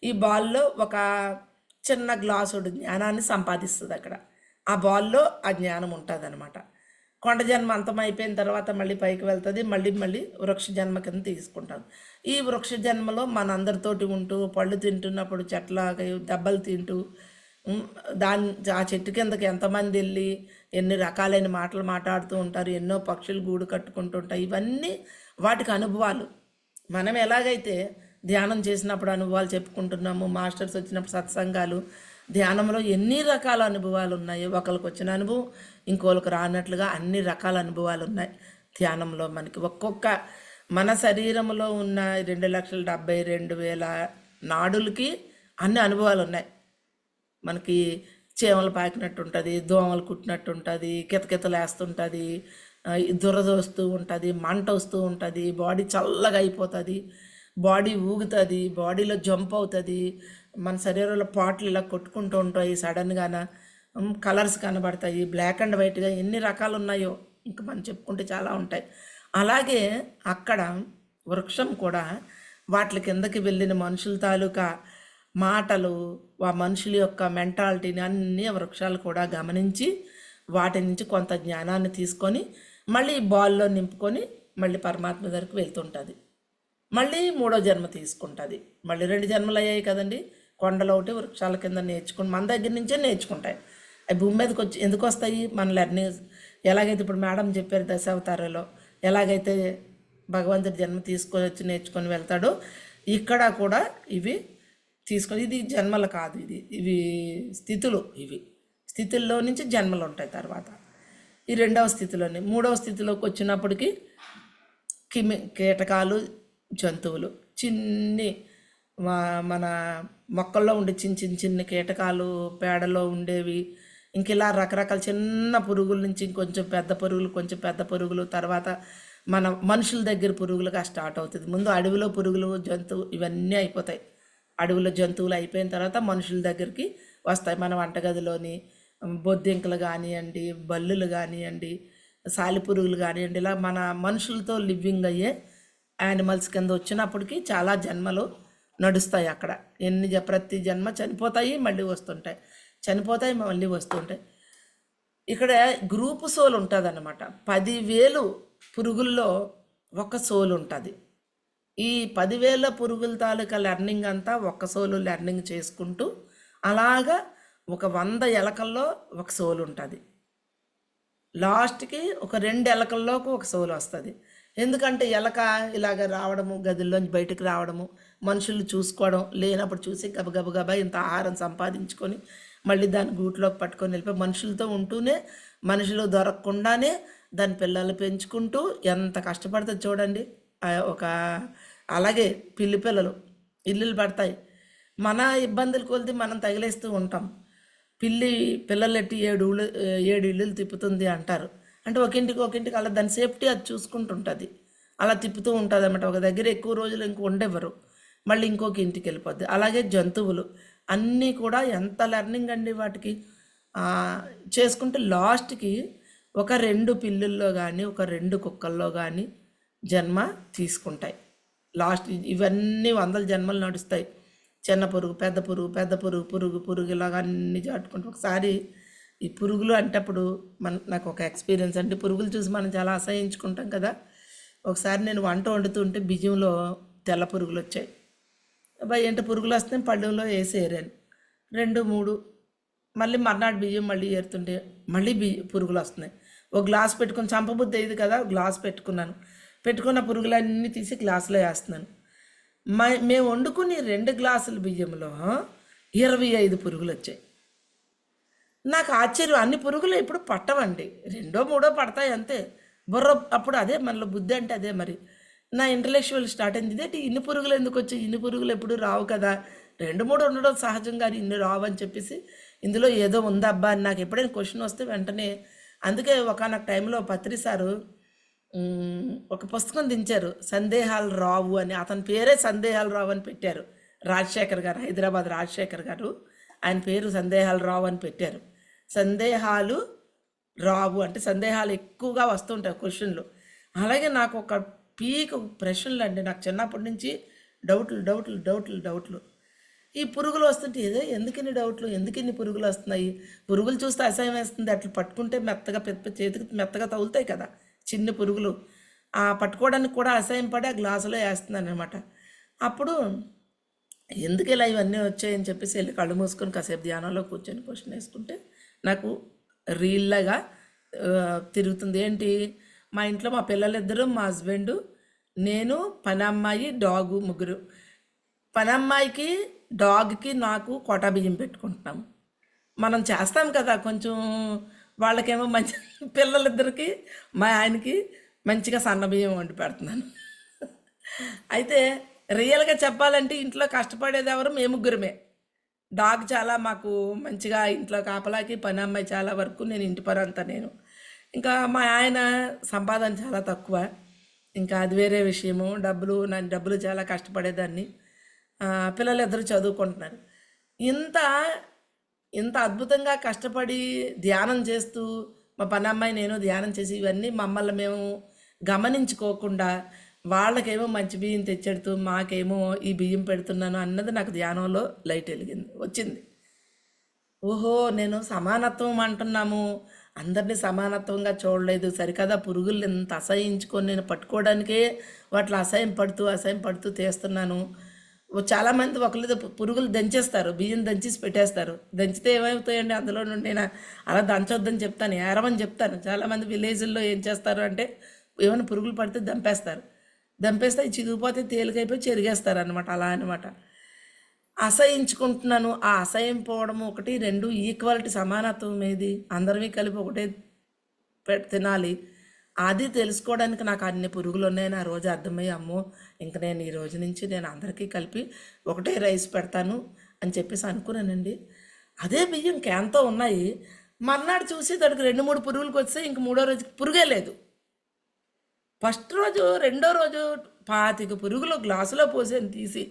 ఈ బాల్లో ఒక చిన్న గ్లాసుడు జ్ఞానాన్ని సంపాదిస్తుంది. అక్కడ ఆ బాల్లో ఆ జ్ఞానం ఉంటుంది అనమాట. కొండ జన్మ అంతమైపోయిన తర్వాత మళ్ళీ పైకి వెళ్తుంది, మళ్ళీ వృక్ష జన్మ కింద తీసుకుంటాం. ఈ వృక్ష జన్మలో మనందరితోటి ఉంటూ పళ్ళు తింటున్నప్పుడు చెట్ల దెబ్బలు తింటూ ఆ చెట్టు కిందకి ఎంతమంది వెళ్ళి ఎన్ని రకాలైన మాటలు మాట్లాడుతూ ఉంటారు, ఎన్నో పక్షులు గూడు కట్టుకుంటుంటాయి. ఇవన్నీ వాటికి అనుభవాలు. మనం ఎలాగైతే ధ్యానం చేసినప్పుడు అనుభవాలు చెప్పుకుంటున్నాము, మాస్టర్స్ వచ్చినప్పుడు సత్సంగాలు, ధ్యానంలో ఎన్ని రకాల అనుభవాలు ఉన్నాయి. ఒకరికి వచ్చిన అనుభవం ఇంకోళ్ళకి రానట్లుగా అన్ని రకాల అనుభవాలు ఉన్నాయి ధ్యానంలో. మనకి ఒక్కొక్క మన శరీరంలో ఉన్న 2,72,000 నాడులకి అన్ని అనుభవాలు ఉన్నాయి. మనకి చీమలు పాకినట్టు ఉంటుంది, దోమలు కుట్టినట్టు ఉంటుంది, కితకితలు వేస్తుంటుంది, దురద వస్తూ ఉంటుంది, మంట వస్తూ ఉంటుంది, బాడీ చల్లగా అయిపోతుంది, బాడీ ఊగుతుంది, బాడీలో జంప్ అవుతుంది, మన శరీరంలో పాటలు ఇలా కొట్టుకుంటూ ఉంటాయి, సడన్గాన కలర్స్ కనబడతాయి, బ్లాక్ అండ్ వైట్గా ఎన్ని రకాలు ఉన్నాయో ఇంకా మనం చెప్పుకుంటే చాలా ఉంటాయి. అలాగే అక్కడ వృక్షం కూడా వాటి కిందకి వెళ్ళిన మనుషుల తాలూకా మాటలు, ఆ మనుషుల యొక్క మెంటాలిటీని అన్నీ వృక్షాలు కూడా గమనించి వాటి నుంచి కొంత జ్ఞానాన్ని తీసుకొని మళ్ళీ బాల్లో నింపుకొని మళ్ళీ పరమాత్మ దగ్గరికి వెళ్తుంటుంది. మళ్ళీ 3వ జన్మ తీసుకుంటుంది. మళ్ళీ 2 జన్మలు అయ్యాయి కదండి. కొండలో ఒకటి వృక్షాల కింద నేర్చుకుని మన దగ్గర నుంచే నేర్చుకుంటాయి. అవి భూమి మీదకి వచ్చి ఎందుకు వస్తాయి? మన లెర్నింగ్ ఎలాగైతే ఇప్పుడు మేడం చెప్పారు దశావతారాలో ఎలాగైతే భగవంతుడి జన్మ తీసుకొని వచ్చి నేర్చుకొని వెళ్తాడో ఇక్కడ కూడా ఇవి తీసుకొని, ఇది జన్మలు కాదు, ఇవి స్థితులు. ఇవి స్థితుల్లో నుంచి జన్మలు ఉంటాయి. తర్వాత ఈ రెండవ స్థితిలోని మూడవ స్థితిలోకి వచ్చినప్పటికీ కీటకాలు, జంతువులు, మన మొక్కల్లో ఉండే చిన్న కీటకాలు, పేడలో ఉండేవి, ఇంక ఇలా రకరకాల చిన్న పురుగుల నుంచి ఇంకొంచెం పెద్ద పురుగులు, కొంచెం పెద్ద పురుగులు, తర్వాత మన మనుషుల దగ్గర పురుగులుగా స్టార్ట్ అవుతుంది. ముందు అడవిలో పురుగులు, జంతువు ఇవన్నీ అయిపోతాయి. అడవిలో జంతువులు అయిపోయిన తర్వాత మనుషుల దగ్గరికి వస్తాయి. మన వంటగదిలోని బొద్దింకలు కానివ్వండి, బల్లులు కానివ్వండి, సాలిపురుగులు కానివ్వండి, ఇలా మన మనుషులతో లివింగ్ అయ్యే యానిమల్స్ కింద వచ్చినప్పటికీ చాలా జన్మలు నడుస్తాయి. అక్కడ ప్రతి జన్మ చనిపోతాయి, మళ్ళీ వస్తుంటాయి, చనిపోతాయి, మళ్ళీ వస్తుంటాయి. ఇక్కడ గ్రూపు సోల్ ఉంటుంది అన్నమాట. 10,000 పురుగుల్లో ఒక సోల్ ఉంటుంది. ఈ 10,000 పురుగుల తాలూకా లెర్నింగ్ అంతా ఒక్క సోలు లెర్నింగ్ చేసుకుంటూ అలాగా ఒక 100 ఎలకల్లో ఒక సోల్ ఉంటుంది. లాస్ట్కి ఒక 2 ఎలకల్లోకి ఒక సోల్ వస్తుంది. ఎందుకంటే ఎలక ఇలాగ రావడము, గదుల్లోంచి బయటకు రావడము, మనుషులు చూసుకోవడం, లేనప్పుడు చూసి గబగబా ఇంత ఆహారం సంపాదించుకొని మళ్ళీ దాని గూట్లోకి పట్టుకొని వెళ్ళిపోయి మనుషులతో ఉంటూనే, మనుషులు దొరకకుండానే దాని పిల్లలు పెంచుకుంటూ ఎంత కష్టపడుతుంది చూడండి. అలాగే పిల్లి పిల్లలు ఇల్లులు పడతాయి, మన ఇబ్బందులు కొలిది మనం తగిలేస్తూ ఉంటాం. పిల్లలెట్టి 7 ఇల్లులు తిప్పుతుంది అంటారు. అంటే ఒకింటికి అలా దాని సేఫ్టీ అది చూసుకుంటుంటుంది, అలా తిప్పుతూ ఉంటుంది అన్నమాట. ఒక దగ్గర ఎక్కువ రోజులు ఇంక ఉండేవారు, మళ్ళీ ఇంకొక ఇంటికి వెళ్ళిపోద్ది. అలాగే జంతువులు అన్నీ కూడా ఎంత లెర్నింగ్ అండి వాటికి చేసుకుంటే లాస్ట్కి ఒక 2 పిల్లుల్లో కానీ ఒక 2 కుక్కల్లో కానీ జన్మ తీసుకుంటాయి. లాస్ట్ ఇవన్నీ 100 జన్మలు నడుస్తాయి. చిన్న పురుగు, పెద్ద పురుగు ఇలాగ అన్నీ చాటుకుంటూ ఒకసారి ఈ పురుగులు అంటప్పుడు నాకు ఒక ఎక్స్పీరియన్స్ అంటే, పురుగులు చూసి మనం చాలా అసహించుకుంటాం కదా. ఒకసారి నేను వంట వండుతుంటే బియ్యంలో తెల్ల పురుగులు వచ్చాయి. అబ్బాయి ఏంటి పురుగులు వస్తున్నాయి, పళ్ళులో వేసి ఏరాను 2, 3, మళ్ళీ మర్నాడు బియ్యం మళ్ళీ ఏరుతుంటే మళ్ళీ పురుగులు వస్తున్నాయి. ఒక గ్లాస్ పెట్టుకుని, చంపబుద్ధి అయ్యింది కదా, గ్లాస్ పెట్టుకున్న పురుగులన్నీ తీసి గ్లాసులో వేస్తున్నాను. మేము వండుకుని 2 గ్లాసుల బియ్యంలో 25 పురుగులు వచ్చాయి. నాకు ఆశ్చర్యం, అన్ని పురుగులు ఇప్పుడు పట్టవండి, 2, 3 పడతాయి అంతే. బుర్ర అప్పుడు అదే మనలో బుద్ధి అంటే అదే. మరి నా ఇంటలెక్చువల్ స్టార్ట్ అయింది, ఇదేంటి ఇన్ని పురుగులు ఎందుకు వచ్చాయి, ఇన్ని పురుగులు ఎప్పుడు రావు కదా, 2, 3 ఉండడం సహజం కానీ ఇన్ని రావు అని చెప్పేసి, ఇందులో ఏదో ఉందబ్బా అని నాకు ఎప్పుడైనా క్వశ్చన్ వస్తే వెంటనే, అందుకే ఒకనొక టైంలో పత్రి సారు ఒక పుస్తకం దించారు, సందేహాలు రావు అని. అతని పేరే సందేహాలు రావు అని పెట్టారు. రాజశేఖర్ గారు, హైదరాబాద్ రాజశేఖర్ గారు, ఆయన పేరు సందేహాలు రావు అని పెట్టారు. సందేహాలు రావు అంటే సందేహాలు ఎక్కువగా వస్తుంటాయి క్వశ్చన్లు. అలాగే నాకు ఒక పీక్ ప్రశ్నలు అండి, నాకు చిన్నప్పటి నుంచి డౌట్లు. ఈ పురుగులు వస్తుంటే ఏదో ఎందుకని డౌట్లు, ఎందుకని పురుగులు వస్తున్నాయి, పురుగులు చూస్తే అసహ్యం వేస్తుంది. అట్లా పట్టుకుంటే మెత్తగా చేతికి మెత్తగా తగులుతాయి కదా చిన్న పురుగులు, ఆ పట్టుకోవడానికి కూడా అసహ్యం పడి ఆ గ్లాసులో వేస్తున్నాను అనమాట. అప్పుడు ఎందుకు ఇలా ఇవన్నీ వచ్చాయని చెప్పేసి వెళ్ళి కళ్ళు మూసుకొని కాసేపు ధ్యానంలో కూర్చొని క్వశ్చన్ వేసుకుంటే నాకు రీల్లాగా తిరుగుతుంది. ఏంటి, మా ఇంట్లో మా పిల్లలిద్దరూ, మా హస్బెండు, నేను, పని అమ్మాయి, డాగు, ముగ్గురు. పని అమ్మాయికి, డాగ్కి, నాకు కోటా బియ్యం పెట్టుకుంటున్నాము. మనం చేస్తాం కదా కొంచెం, వాళ్ళకేమో మంచి, పిల్లలిద్దరికి మా ఆయనకి మంచిగా సన్న బియ్యం వండి పెడుతున్నాను. అయితే రియల్గా చెప్పాలంటే ఇంట్లో కష్టపడేది ఎవరు, మేము ముగ్గురమే. డాగ్ చాలా మాకు మంచిగా ఇంట్లో కాపలాకి, పని అమ్మాయి చాలా వరకు, నేను ఇంటి పని అంతా నేను. ఇంకా మా ఆయన సంపాదన చాలా తక్కువ, ఇంకా అది వేరే విషయము. డబ్బులు చాలా కష్టపడేదాన్ని. పిల్లలిద్దరూ చదువుకుంటున్నారు. ఇంత అద్భుతంగా కష్టపడి ధ్యానం చేస్తూ, మా పని అమ్మాయి నేను ధ్యానం చేసి ఇవన్నీ మమ్మల్ని మేము గమనించుకోకుండా వాళ్ళకేమో మంచి బియ్యం తెచ్చెడుతూ మాకేమో ఈ బియ్యం పెడుతున్నాను అన్నది నాకు ధ్యానంలో లైట్ వచ్చింది. ఓహో, నేను సమానత్వం అంటున్నాము, అందరినీ సమానత్వంగా చూడలేదు సరికదా. పురుగులు ఇంత అసహించుకొని నేను పట్టుకోవడానికే వాటిలో అసహ్యం పడుతూ తీస్తున్నాను. చాలామంది ఒకళ్ళు పురుగులు దంచేస్తారు, బియ్యం దంచేసి పెట్టేస్తారు. దంచితే ఏమవుతాయండి అందులో నుండి? నేను అలా దంచొద్దని చెప్తాను, ఏరమని చెప్తాను. చాలామంది విలేజ్ల్లో ఏం చేస్తారు అంటే ఏమైనా పురుగులు పడితే దంపేస్తారు. దంపేస్తే అవి చిరిగిపోతే తేలికైపోయి చెరిగేస్తారు అనమాట. అలా అనమాట. అసహించుకుంటున్నాను. ఆ అసహ్యం పోవడం ఒకటి, రెండు ఈక్వాలిటీ సమానత్వం ఏది, అందరివి కలిపి ఒకటే తినాలి అది తెలుసుకోవడానికి నాకు అన్ని పురుగులు ఉన్నాయని ఆ రోజు అర్థమయ్యి, అమ్మో ఇంక నేను ఈ రోజు నుంచి నేను అందరికీ కలిపి ఒకటే రైస్ పెడతాను అని చెప్పేసి అనుకున్నానండి. అదే బియ్యం క్యాన్తో ఉన్నాయి. మర్నాడు చూసి దానికి 2-3 పురుగులకు వస్తే ఇంక మూడో రోజుకి పురుగే లేదు. ఫస్ట్ రోజు రెండో రోజు 25 పురుగులు గ్లాసులో పోసాను తీసి.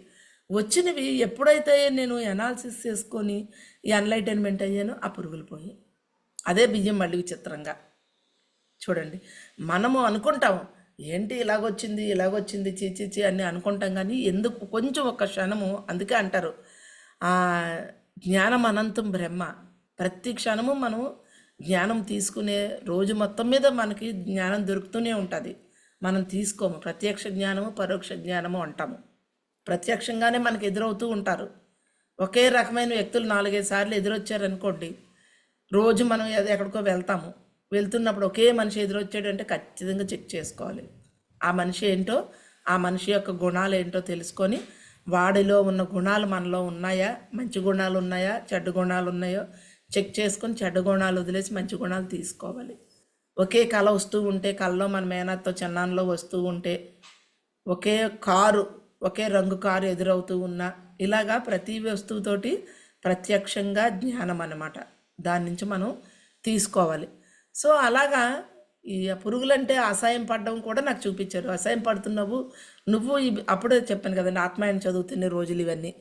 వచ్చినవి ఎప్పుడైతే నేను ఎనాలిసిస్ చేసుకొని ఎన్లైటైన్మెంట్ అయ్యానో ఆ పురుగులు పోయి. అదే బియ్యం మళ్ళీ విచిత్రంగా చూడండి. మనము అనుకుంటాం ఏంటి ఇలాగొచ్చింది చీచీచి అని అనుకుంటాం, కానీ ఎందుకు కొంచెం ఒక క్షణము, అందుకే అంటారు జ్ఞానం అనంతం బ్రహ్మ. ప్రతి క్షణము మనం జ్ఞానం తీసుకునే రోజు మొత్తం మీద మనకి జ్ఞానం దొరుకుతూనే ఉంటుంది. మనం తీసుకోము. ప్రత్యక్ష జ్ఞానము పరోక్ష జ్ఞానము అంటాము. ప్రత్యక్షంగానే మనకు ఎదురవుతూ ఉంటారు. ఒకే రకమైన వ్యక్తులు 4-5 సార్లు ఎదురొచ్చారనుకోండి, రోజు మనం ఎక్కడికో వెళ్తాము. వెళ్తున్నప్పుడు ఒకే మనిషి ఎదురొచ్చాడంటే ఖచ్చితంగా చెక్ చేసుకోవాలి. ఆ మనిషి ఏంటో, ఆ మనిషి యొక్క గుణాలు ఏంటో తెలుసుకొని, వాడిలో ఉన్న గుణాలు మనలో ఉన్నాయా, మంచి గుణాలు ఉన్నాయా, చెడ్డ గుణాలు ఉన్నాయో చెక్ చేసుకొని చెడ్డ గుణాలు వదిలేసి మంచి గుణాలు తీసుకోవాలి. ఒకే కళ వస్తూ ఉంటే, కళలో మన మేనత్తో చిన్నాన్నలో వస్తూ ఉంటే, ఒకే కారు, ఒకే రంగు కారు ఎదురవుతూ ఉన్నా, ఇలాగా ప్రతి వస్తువుతోటి ప్రత్యక్షంగా జ్ఞానం అన్నమాట. దాని నుంచి మనం తీసుకోవాలి. సో అలాగా ఈ పురుగులంటే అసహాయం పడడం కూడా నాకు చూపించారు. అసహాయం పడుతున్నావు నువ్వు, అప్పుడే చెప్పాను కదండి ఆత్మాయన చదువుతున్న రోజులు ఇవన్నీ.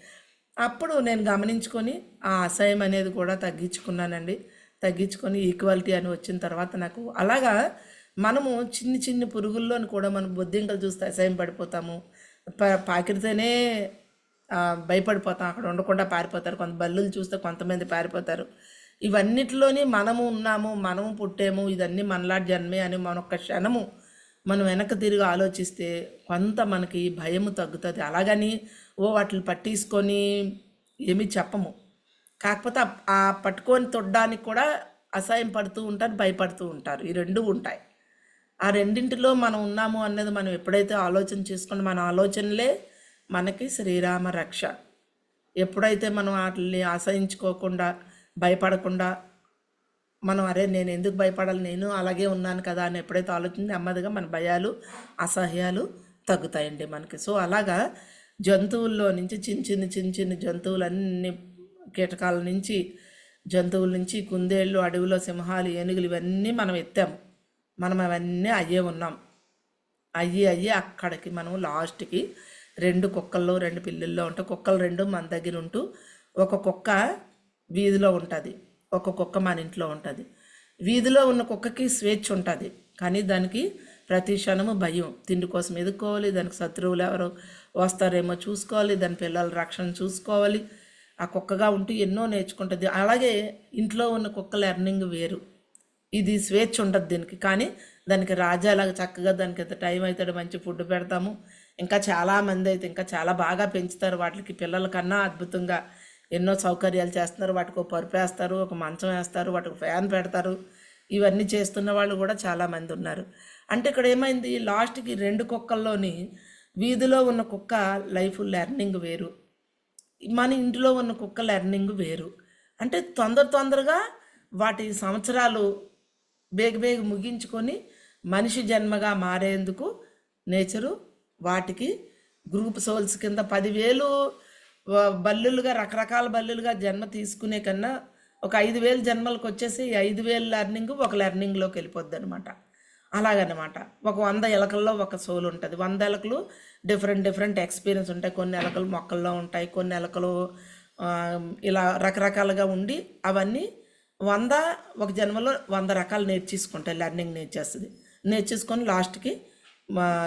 అప్పుడు నేను గమనించుకొని ఆ అసహాయం అనేది కూడా తగ్గించుకున్నానండి. తగ్గించుకొని ఈక్వాలిటీ అని వచ్చిన తర్వాత నాకు అలాగా మనము చిన్ని పురుగుల్లోని కూడా మనం బొద్దింకలు చూస్తే అసహాయం పడిపోతాము. పాకిరితేనే భయపడిపోతాం, అక్కడ ఉండకుండా పారిపోతారు. కొంత బల్లులు చూస్తే కొంతమంది పారిపోతారు. ఇవన్నిటిలోని మనము ఉన్నాము, మనము పుట్టాము, ఇదన్నీ మనలాంటి జన్మే అని మనొక్క క్షణము మనం వెనక్కి తిరిగి ఆలోచిస్తే కొంత మనకి భయము తగ్గుతుంది. అలాగని వాటిని పట్టించుకొని ఏమీ చెప్పము. కాకపోతే ఆ పట్టుకొని తొడ్డానికి కూడా అసహాయం పడుతూ ఉంటారు, భయపడుతూ ఉంటారు. ఈ రెండు ఉంటాయి. ఆ రెండింటిలో మనం ఉన్నాము అన్నది మనం ఎప్పుడైతే ఆలోచన చేసుకుని, మన ఆలోచనలే మనకి శ్రీరామ రక్ష. ఎప్పుడైతే మనం వాటిని ఆశ్రయించుకోకుండా, భయపడకుండా, మనం అరే నేను ఎందుకు భయపడాలి, నేను అలాగే ఉన్నాను కదా అని ఎప్పుడైతే ఆలోచన, నెమ్మదిగా మన భయాలు అసహ్యాలు తగ్గుతాయండి మనకి. సో అలాగా జంతువుల్లో నుంచి చిన్న జంతువులన్నీ, కీటకాల నుంచి, జంతువుల నుంచి, కుందేళ్ళు, అడవిలో సింహాలు, ఏనుగులు, ఇవన్నీ మనం ఎత్తాము. మనం అవన్నీ అయ్యే ఉన్నాం. అయ్యి అక్కడికి మనం లాస్ట్కి 2 కుక్కల్లో 2 పిల్లల్లో ఉంటే, కుక్కలు 2 మన దగ్గర ఉంటూ, ఒక కుక్క వీధిలో ఉంటుంది, ఒక కుక్క మన ఇంట్లో ఉంటుంది. వీధిలో ఉన్న కుక్కకి స్వేచ్ఛ ఉంటుంది, కానీ దానికి ప్రతి క్షణము భయం. తిండి కోసం ఎదుర్కోవాలి, దానికి శత్రువులు ఎవరో వస్తారేమో చూసుకోవాలి, దాని పిల్లల రక్షణ చూసుకోవాలి. ఆ కుక్కగా ఉంటూ ఎన్నో నేర్చుకుంటుంది. అలాగే ఇంట్లో ఉన్న కుక్క లెర్నింగ్ వేరు. ఇది స్వేచ్ఛ ఉండదు దీనికి, కానీ దానికి రాజాలాగా చక్కగా దానికి ఎంత టైం అవుతాడు మంచి ఫుడ్ పెడతాము. ఇంకా చాలామంది అయితే ఇంకా చాలా బాగా పెంచుతారు. వాటికి పిల్లల కన్నా అద్భుతంగా ఎన్నో సౌకర్యాలు చేస్తున్నారు. వాటికి ఒక పరుపు వేస్తారు, ఒక మంచం వేస్తారు, వాటికి ఫ్యాన్ పెడతారు. ఇవన్నీ చేస్తున్న వాళ్ళు కూడా చాలామంది ఉన్నారు. అంటే ఇక్కడ ఏమైంది, లాస్ట్కి 2 కుక్కల్లోని వీధిలో ఉన్న కుక్క లైఫ్ లెర్నింగ్ వేరు, మన ఇంట్లో ఉన్న కుక్క లెర్నింగ్ వేరు. అంటే తొందరగా వాటి సంవత్సరాలు బేగ ముగించుకొని మనిషి జన్మగా మారేందుకు నేచరు వాటికి గ్రూప్ సోల్స్ కింద 10,000 బల్లులుగా, రకరకాల బల్లులుగా జన్మ తీసుకునే కన్నా ఒక 5,000 జన్మలకు వచ్చేసి 5,000 లెర్నింగ్ ఒక లెర్నింగ్లోకి వెళ్ళిపోద్ది అనమాట. అలాగనమాట. ఒక 100 ఎలకల్లో ఒక సోల్ ఉంటుంది. 100 ఎలకలు డిఫరెంట్ ఎక్స్పీరియన్స్ ఉంటాయి. కొన్ని ఎలకలు మొక్కల్లో ఉంటాయి, కొన్ని ఎలకలు ఇలా రకరకాలుగా ఉండి, అవన్నీ 100 ఒక జన్మలో 100 రకాలు నేర్చేసుకుంటాయి. లెర్నింగ్ నేర్చేసుకొని లాస్ట్కి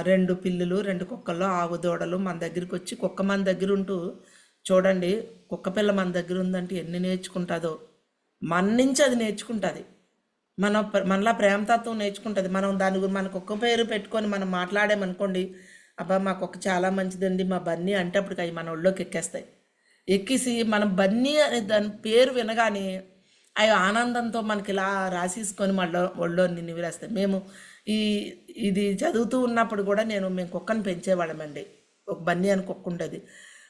2 పిల్లులు 2 కుక్కల్లో ఆవు దూడలు మన దగ్గరికి వచ్చి, కుక్క మన దగ్గర ఉంటూ చూడండి, కుక్క పిల్ల మన దగ్గర ఉందంటే ఎన్ని నేర్చుకుంటుందో. మన నుంచి అది నేర్చుకుంటుంది, మనలా ప్రేమతత్వం నేర్చుకుంటుంది. మనం దాని గురించి మన కుక్క పేరు పెట్టుకొని మనం మాట్లాడామనుకోండి, అబ్బా మా కుక్క చాలా మంచిదండి మా బన్నీ అంటే అప్పటికి అవి మన ఒళ్ళోకి ఎక్కేస్తాయి. ఎక్కేసి మనం బన్నీ అనే దాని పేరు వినగానే అవి ఆనందంతో మనకి ఇలా రాసేసుకొని మళ్ళీ ఒళ్ళో నివ్వెరేస్తాయి. మేము ఈ ఇది చదువుతూ ఉన్నప్పుడు కూడా మేము కుక్కను పెంచేవాళ్ళమండి. ఒక బన్నీ అని కుక్క ఉండేది.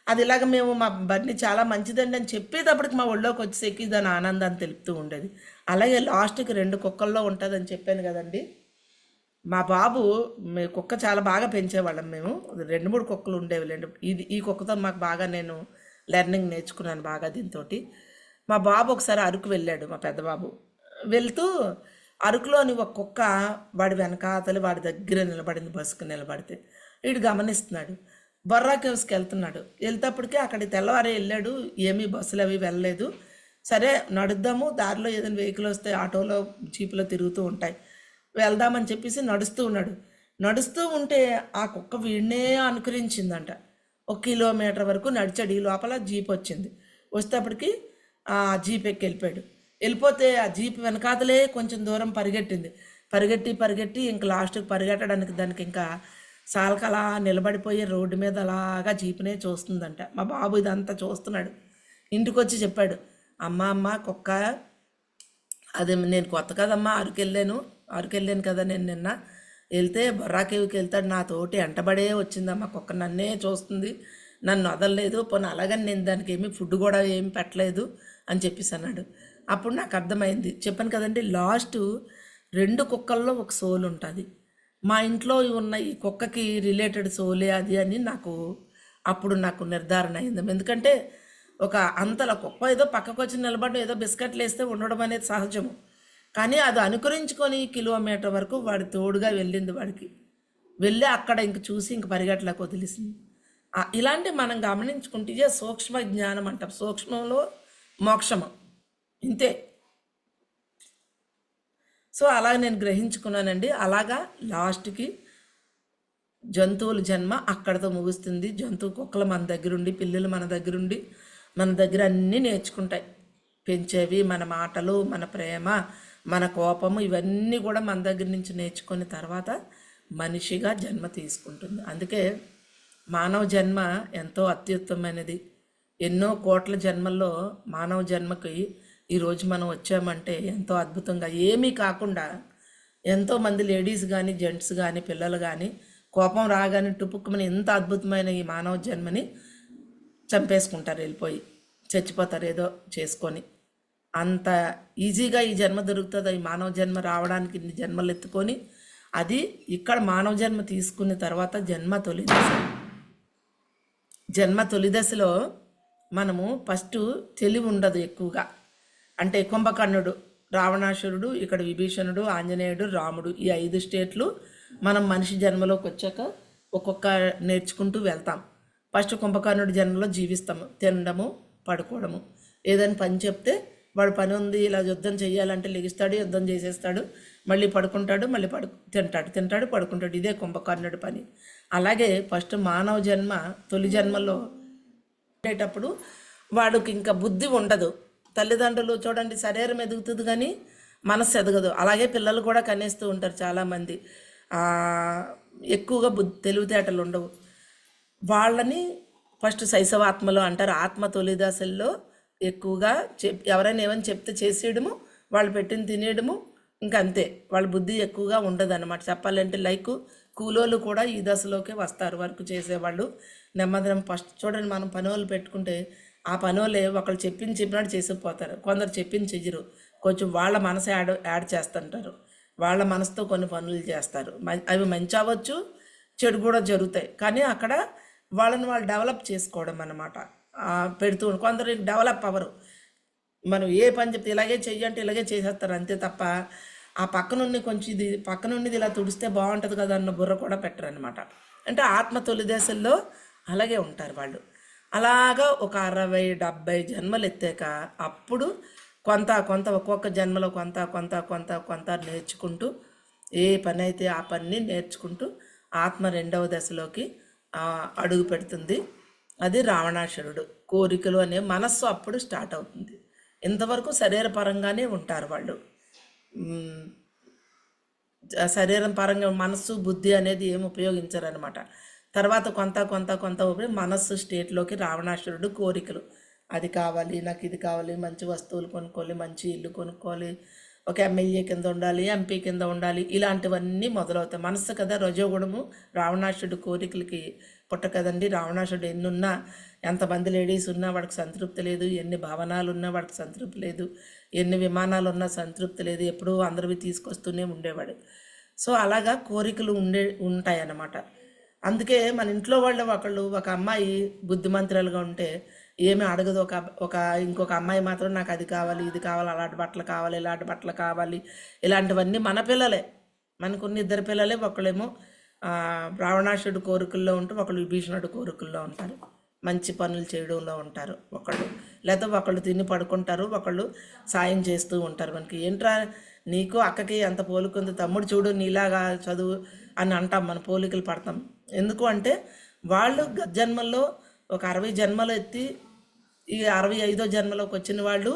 అది ఇలాగ మేము మా బన్నీ చాలా మంచిదండి అని చెప్పేటప్పటికి మా ఒళ్ళోకి వచ్చి ఎక్కి దాని ఆనందాన్ని తెలుపుతూ ఉండేది. అలాగే లాస్ట్కి 2 కుక్కల్లో ఉంటుందని చెప్పాను కదండి. మా బాబు కుక్క చాలా బాగా పెంచేవాళ్ళం మేము. 2, 3 కుక్కలు ఉండేవి లేండి. ఈ కుక్కతో మాకు బాగా నేను లెర్నింగ్ నేర్చుకున్నాను బాగా దీంతోటి. మా బాబు ఒకసారి అరకు వెళ్ళాడు, మా పెద్ద బాబు. వెళ్తూ అరకులోని ఒక కుక్క వాడి వెనకాతలి వాడి దగ్గర నిలబడింది, బస్సుకు నిలబడితే. వీడు గమనిస్తున్నాడు. బొర్రా కేవ్స్కి వెళ్తున్నాడు. వెళ్తేప్పటికే అక్కడికి తెల్లవారే వెళ్ళాడు. ఏమీ బస్సులు అవి వెళ్ళలేదు. సరే నడుద్దాము, దారిలో ఏదైనా వెహికల్ వస్తే ఆటోలో జీపులో తిరుగుతూ ఉంటాయి, వెళ్దామని చెప్పేసి నడుస్తూ ఉన్నాడు. నడుస్తూ ఉంటే ఆ కుక్క వీడినే అనుకరించిందంట. 1 కిలోమీటర్ వరకు నడిచాడు. ఈ లోపల జీప్ వచ్చింది. వచ్చేటప్పటికి ఆ జీప్ ఎక్కి వెళ్ళిపోయాడు. వెళ్ళిపోతే ఆ జీప్ వెనకాతలే కొంచెం దూరం పరిగెట్టింది. పరిగెట్టి ఇంక లాస్ట్కి పరిగెట్టడానికి దానికి ఇంకా సాలక అలా నిలబడిపోయి రోడ్డు మీద అలాగా జీపునే చూస్తుందంట. మా బాబు ఇదంతా చూస్తున్నాడు. ఇంటికి వచ్చి చెప్పాడు, అమ్మ కుక్క అది నేను కొత్త కదమ్మా, అరకెళ్ళాను కదా నేను నిన్న. వెళ్తే బొర్రాకేవికి వెళ్తాడు, నాతోటి వెంటబడే వచ్చిందమ్మా కుక్క, నన్నే చూస్తుంది, నన్ను వదలలేదు. పోనీ అలాగని నేను దానికి ఏమీ ఫుడ్ కూడా ఏమి పెట్టలేదు అని చెప్పేసి అన్నాడు. అప్పుడు నాకు అర్థమైంది. చెప్పాను కదండి, లాస్ట్ 2 కుక్కల్లో ఒక సోల్ ఉంటుంది. మా ఇంట్లో ఉన్న ఈ కుక్కకి రిలేటెడ్ సోలే అది అని అప్పుడు నాకు నిర్ధారణ అయింది. ఎందుకంటే ఒక అంతలా కుక్క ఏదో పక్కకు వచ్చి నిలబడడం, ఏదో బిస్కెట్లు వేస్తే ఉండడం అనేది సహజము. కానీ అది అనుకరించుకొని కిలోమీటర్ వరకు వాడి తోడుగా వెళ్ళింది. వాడికి వెళ్ళి అక్కడ ఇంక చూసి ఇంక పరిగెట్టలేక వదిలేసింది. ఇలాంటి మనం గమనించుకుంటే ఇదే సూక్ష్మ జ్ఞానం అంటాం. సూక్ష్మంలో మోక్షము, ఇంతే. సో అలాగ నేను గ్రహించుకున్నానండి. అలాగా లాస్ట్కి జంతువుల జన్మ అక్కడితో ముగుస్తుంది. కుక్కలు మన దగ్గరుండి, పిల్లలు మన దగ్గరుండి, మన దగ్గర అన్నీ నేర్చుకుంటాయి. పెంచేవి మన మాటలు, మన ప్రేమ, మన కోపము, ఇవన్నీ కూడా మన దగ్గర నుంచి నేర్చుకున్న తర్వాత మనిషిగా జన్మ తీసుకుంటుంది. అందుకే మానవ జన్మ ఎంతో అత్యుత్తమైనది. ఎన్నో కోట్ల జన్మల్లో మానవ జన్మకి ఈరోజు మనం వచ్చామంటే ఎంతో అద్భుతంగా, ఏమీ కాకుండా ఎంతోమంది లేడీస్ కానీ, జెంట్స్ కానీ, పిల్లలు కానీ కోపం రాగానే టుపుక్కుమని ఎంత అద్భుతమైన ఈ మానవ జన్మని చంపేసుకుంటారు, వెళ్ళిపోయి చచ్చిపోతారు ఏదో చేసుకొని. అంత ఈజీగా ఈ జన్మ దొరుకుతుంది. ఈ మానవ జన్మ రావడానికి ఇన్ని జన్మలు ఎత్తుకొని, అది ఇక్కడ మానవ జన్మ తీసుకున్న తర్వాత జన్మ తొలి దశలో మనము ఫస్ట్ తెలివి ఉండదు ఎక్కువగా. అంటే కుంభకర్ణుడు, రావణాసురుడు, ఇక్కడ విభీషణుడు, ఆంజనేయుడు, రాముడు, ఈ 5 స్టేట్లు మనం మనిషి జన్మలోకి వచ్చాక ఒక్కొక్క నేర్చుకుంటూ వెళ్తాం. ఫస్ట్ కుంభకర్ణుడి జన్మలో జీవిస్తాము, తినడము, పడుకోవడము. ఏదైనా పని చెప్తే వాడు పని ఉంది ఇలా యుద్ధం చేయాలంటే లెగిస్తాడు, యుద్ధం చేసేస్తాడు, మళ్ళీ పడుకుంటాడు, మళ్ళీ తింటాడు, పడుకుంటాడు. ఇదే కుంభకర్ణుడి పని. అలాగే ఫస్ట్ మానవ జన్మ తొలి జన్మలో ఉండేటప్పుడు వాడికి ఇంకా బుద్ధి ఉండదు. తల్లిదండ్రులు చూడండి, శరీరం ఎదుగుతుంది కానీ మనస్సు ఎదగదు. అలాగే పిల్లలు కూడా కనేస్తూ ఉంటారు చాలామంది. ఎక్కువగా తెలివితేటలు ఉండవు. వాళ్ళని ఫస్ట్ శైశవాత్మలో అంటారు. ఆత్మ తొలి దశల్లో ఎక్కువగా ఎవరైనా ఏమైనా చెప్తే చేసేయడము, వాళ్ళు పెట్టిన తినేయడము, ఇంకా అంతే. వాళ్ళ బుద్ధి ఎక్కువగా ఉండదు అనమాట. చెప్పాలంటే లైక్ కూలోళ్ళు కూడా ఈ దశలోకే వస్తారు, వర్క్ చేసేవాళ్ళు. నెమ్మదినం ఫస్ట్ చూడండి, మనం పనులు పెట్టుకుంటే ఆ పనులే ఒకళ్ళు చెప్పినట్టు చేసిపోతారు, కొందరు చెప్పింది చెయ్యరు. కొంచెం వాళ్ళ మనసు యాడ్ చేస్తుంటారు, వాళ్ళ మనసుతో కొన్ని పనులు చేస్తారు. అవి మంచి అవ్వచ్చు, చెడు కూడా జరుగుతాయి. కానీ అక్కడ వాళ్ళని వాళ్ళు డెవలప్ చేసుకోవడం అన్నమాట. పెడుతూ కొందరు డెవలప్ అవ్వరు. మనం ఏ పని చెప్తే ఇలాగే చెయ్యంటే ఇలాగే చేసేస్తారు, అంతే తప్ప ఆ పక్కనుండి కొంచెం ఇది పక్కనుండి ఇలా తుడిస్తే బాగుంటుంది కదా అన్న బుర్ర కూడా పెట్టరు అనమాట. అంటే ఆత్మ తొలి దశల్లో అలాగే ఉంటారు వాళ్ళు. అలాగా ఒక 60-70 జన్మలు ఎత్తాక అప్పుడు కొంత ఒక్కొక్క జన్మలో కొంత నేర్చుకుంటూ, ఏ పని అయితే ఆ పనిని నేర్చుకుంటూ ఆత్మ 2వ దశలోకి అడుగు పెడుతుంది. అది రావణాసురుడు. కోరికలు అనే మనస్సు అప్పుడు స్టార్ట్ అవుతుంది. ఇంతవరకు శరీరపరంగానే ఉంటారు వాళ్ళు. శరీరం పరంగా మనస్సు బుద్ధి అనేది ఏమి ఉపయోగించరు అనమాట. తర్వాత కొంత కొంత కొంత ఊపి మనస్సు స్టేట్లోకి రావణాసురుడు కోరికలు, అది కావాలి, నాకు ఇది కావాలి, మంచి వస్తువులు కొనుక్కోవాలి, మంచి ఇల్లు కొనుక్కోవాలి, ఒక ఎమ్మెల్యే కింద ఉండాలి, ఎంపీ కింద ఉండాలి, ఇలాంటివన్నీ మొదలవుతాయి. మనస్సు కదా రజోగుణము, రావణాసురుడు కోరికలకి పుట్ట కదండి. రావణాసురుడు ఎన్నున్నా, ఎంతమంది లేడీస్ ఉన్నా వాడికి సంతృప్తి లేదు, ఎన్ని భవనాలు ఉన్నా వాడికి సంతృప్తి లేదు, ఎన్ని విమానాలు ఉన్నా సంతృప్తి లేదు, ఎప్పుడూ అందరివి తీసుకొస్తూనే ఉండేవాడు. సో అలాగా కోరికలు ఉంటాయన్నమాట. అందుకే మన ఇంట్లో వాళ్ళు ఒక అమ్మాయి బుద్ధిమంతురాలుగా ఉంటే ఏమీ అడగదు. ఒక ఇంకొక అమ్మాయి మాత్రం నాకు అది కావాలి, ఇది కావాలి, అలాంటి బట్టలు కావాలి, ఇలాంటి బట్టలు కావాలి, ఇలాంటివన్నీ మన పిల్లలే. మనకున్న ఇద్దరు పిల్లలే, ఒకళ్ళేమో రావణాసుడు కోరికల్లో ఉంటూ ఒకళ్ళు విభీషణుడు కోరికల్లో ఉంటారు, మంచి పనులు చేయడంలో ఉంటారు ఒకళ్ళు, లేదా ఒకళ్ళు తిని పడుకుంటారు, ఒకళ్ళు సాయం చేస్తూ ఉంటారు. మనకి ఏంట్రా నీకు అక్కకి ఎంత పోలికుంది, తమ్ముడు చూడు నీలాగా చదువు అని అంటాం, మన పోలికలు పడతాం. ఎందుకు అంటే వాళ్ళు జన్మల్లో ఒక 60 జన్మలు ఎత్తి ఈ 65వ జన్మలోకి వచ్చిన వాళ్ళు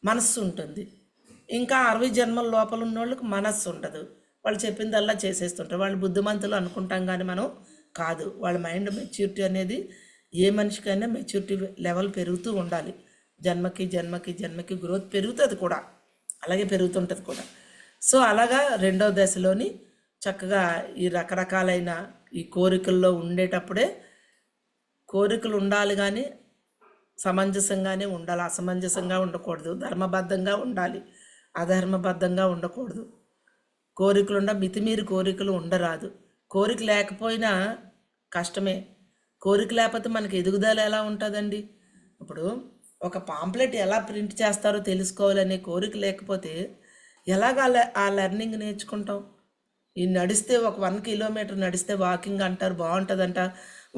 మనస్సు ఉంటుంది. ఇంకా 60 జన్మల లోపల ఉన్న వాళ్ళకి మనస్సు ఉండదు. వాళ్ళు చెప్పిందల్లా చేసేస్తుంటారు. వాళ్ళు బుద్ధిమంతులు అనుకుంటాం కానీ మనం కాదు. వాళ్ళ మైండ్ మెచ్యూరిటీ అనేది ఏ మనిషికైనా మెచ్యూరిటీ లెవెల్ పెరుగుతూ ఉండాలి. జన్మకి జన్మకి జన్మకి గ్రోత్ పెరుగుతుంది కూడా, అలాగే పెరుగుతుంటుంది కూడా. సో అలాగా రెండవ దశలోని చక్కగా ఈ రకరకాలైన ఈ కోరికల్లో ఉండేటప్పుడే, కోరికలు ఉండాలి కానీ సమంజసంగానే ఉండాలి, అసమంజసంగా ఉండకూడదు, ధర్మబద్ధంగా ఉండాలి, అధర్మబద్ధంగా ఉండకూడదు. కోరికలు మితిమీరి కోరికలు ఉండరాదు. కోరిక లేకపోయినా కష్టమే. కోరిక లేకపోతే మనకి ఎదుగుదల ఎలా ఉంటుందండి? ఇప్పుడు ఒక పాంప్లెట్ ఎలా ప్రింట్ చేస్తారో తెలుసుకోవాలనే కోరిక లేకపోతే ఎలాగ ఆ లెర్నింగ్ నేర్చుకుంటాం? ఈ నడిస్తే ఒక 1 కిలోమీటర్ నడిస్తే వాకింగ్ అంటారు, బాగుంటుందంట.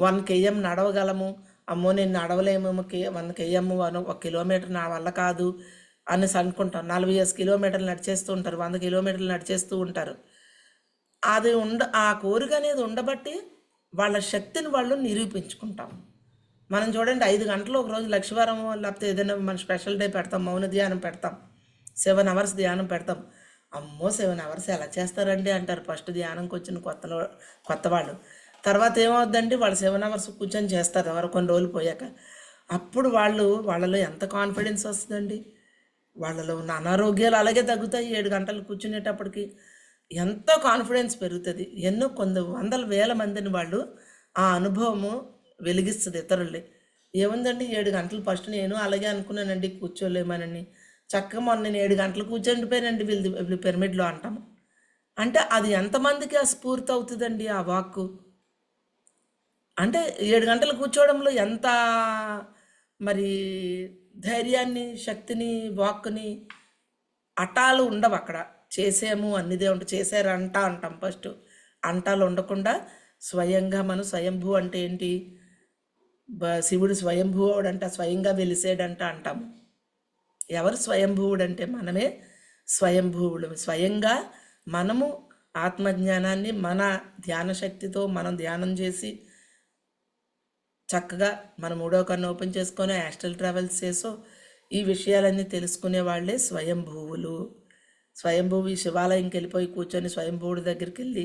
1 km నడవగలము, అమ్మో నేను నడవలేమేమో, 1 km 1 కిలోమీటర్ నా వల్ల కాదు అనేసి అనుకుంటాం. 40 కిలోమీటర్లు నడిచేస్తూ ఉంటారు, 100 కిలోమీటర్లు నడిచేస్తూ ఉంటారు. అది ఆ కోరిక అనేది ఉండబట్టి వాళ్ళ శక్తిని వాళ్ళు నిరూపించుకుంటాం. మనం చూడండి 5 గంటలు ఒకరోజు లక్షవారం లేకపోతే ఏదైనా మన స్పెషల్ డే పెడతాం, మౌన ధ్యానం పెడతాం, 7 hours ధ్యానం పెడతాం. అమ్మో 7 hours ఎలా చేస్తారండి అంటారు ఫస్ట్ ధ్యానంకి వచ్చిన కొత్త వాళ్ళు. తర్వాత ఏమవుద్దండి, వాళ్ళు 7 hours కూర్చొని చేస్తారు ఎవరు కొన్ని రోజులు పోయాక. అప్పుడు వాళ్ళలో ఎంత కాన్ఫిడెన్స్ వస్తుందండి, వాళ్ళలో ఉన్న అనారోగ్యాలు అలాగే తగ్గుతాయి. 7 గంటలు కూర్చునేటప్పటికి ఎంతో కాన్ఫిడెన్స్ పెరుగుతుంది. ఎన్నో కొన్ని వందల వేల మందిని వాళ్ళు ఆ అనుభవము వెలిగిస్తుంది ఇతరుల్ని. ఏముందండి 7 గంటలు ఫస్ట్ నేను అలాగే అనుకున్నానండి కూర్చోలేమనని, చక్కగా మొన్న నేను 7 గంటలు కూర్చొనిపోయానండి వీళ్ళు పిరమిడ్లో అంటాము. అంటే అది ఎంతమందికి ఆ స్ఫూర్తి అవుతుందండి ఆ వాక్కు. అంటే 7 గంటలు కూర్చోవడంలో ఎంత మరి ధైర్యాన్ని, శక్తిని, వాక్కుని, అటాలు ఉండవు అక్కడ. చేసాము అన్నిదే ఉంటుంది, చేశారంట అంటాం ఫస్ట్. అంటాలు ఉండకుండా స్వయంగా మనం స్వయంభూ అంటే ఏంటి, శివుడు స్వయంభూవుడంట, స్వయంగా వెలిసాడంట అంటాము. ఎవరు స్వయంభూవుడు అంటే మనమే స్వయంభూవుడు. స్వయంగా మనము ఆత్మజ్ఞానాన్ని మన ధ్యాన శక్తితో మనం ధ్యానం చేసి చక్కగా మన 3వ కన్ను ఓపెన్ చేసుకొని యాస్ట్రల్ ట్రావెల్స్ చేసో ఈ విషయాలన్నీ తెలుసుకునే వాళ్ళే స్వయంభూవులు. స్వయంభూవి శివాలయంకి వెళ్ళిపోయి కూర్చొని స్వయంభూవుడి దగ్గరికి వెళ్ళి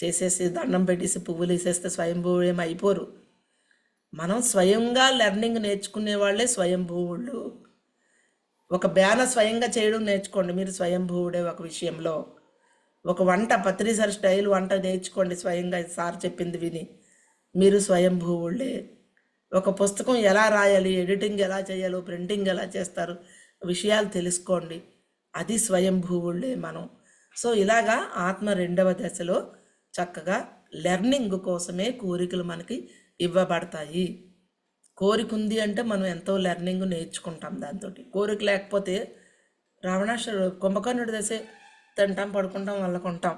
చేసేసి దండం పెట్టేసి పువ్వులు వేసేస్తే స్వయంభూవుడు ఏమి అయిపోరు. మనం స్వయంగా లెర్నింగ్ నేర్చుకునే వాళ్ళే స్వయంభూవుళ్ళు. ఒక బ్యానర్ స్వయంగా చేయడం నేర్చుకోండి, మీరు స్వయంభూవుడే. ఒక విషయంలో ఒక వంట పత్రిసారి స్టైల్ వంట నేర్చుకోండి స్వయంగా, సార్ చెప్పింది విని, మీరు స్వయంభూవుళ్ళే. ఒక పుస్తకం ఎలా రాయాలి, ఎడిటింగ్ ఎలా చేయాలో, ప్రింటింగ్ ఎలా చేస్తారు విషయాలు తెలుసుకోండి, అది స్వయంభూవుళ్ళే మనం. సో ఇలాగా ఆత్మ 2వ దశలో చక్కగా లెర్నింగ్ కోసమే కోరికలు మనకి ఇవ్వబడతాయి. కోరిక ఉంది అంటే మనం ఎంతో లెర్నింగ్ నేర్చుకుంటాం దాంతో. కోరిక లేకపోతే రావణాసురుడు కుంభకర్ణుడి దశే తింటాం, పడుకుంటాం, వాళ్ళకుంటాం,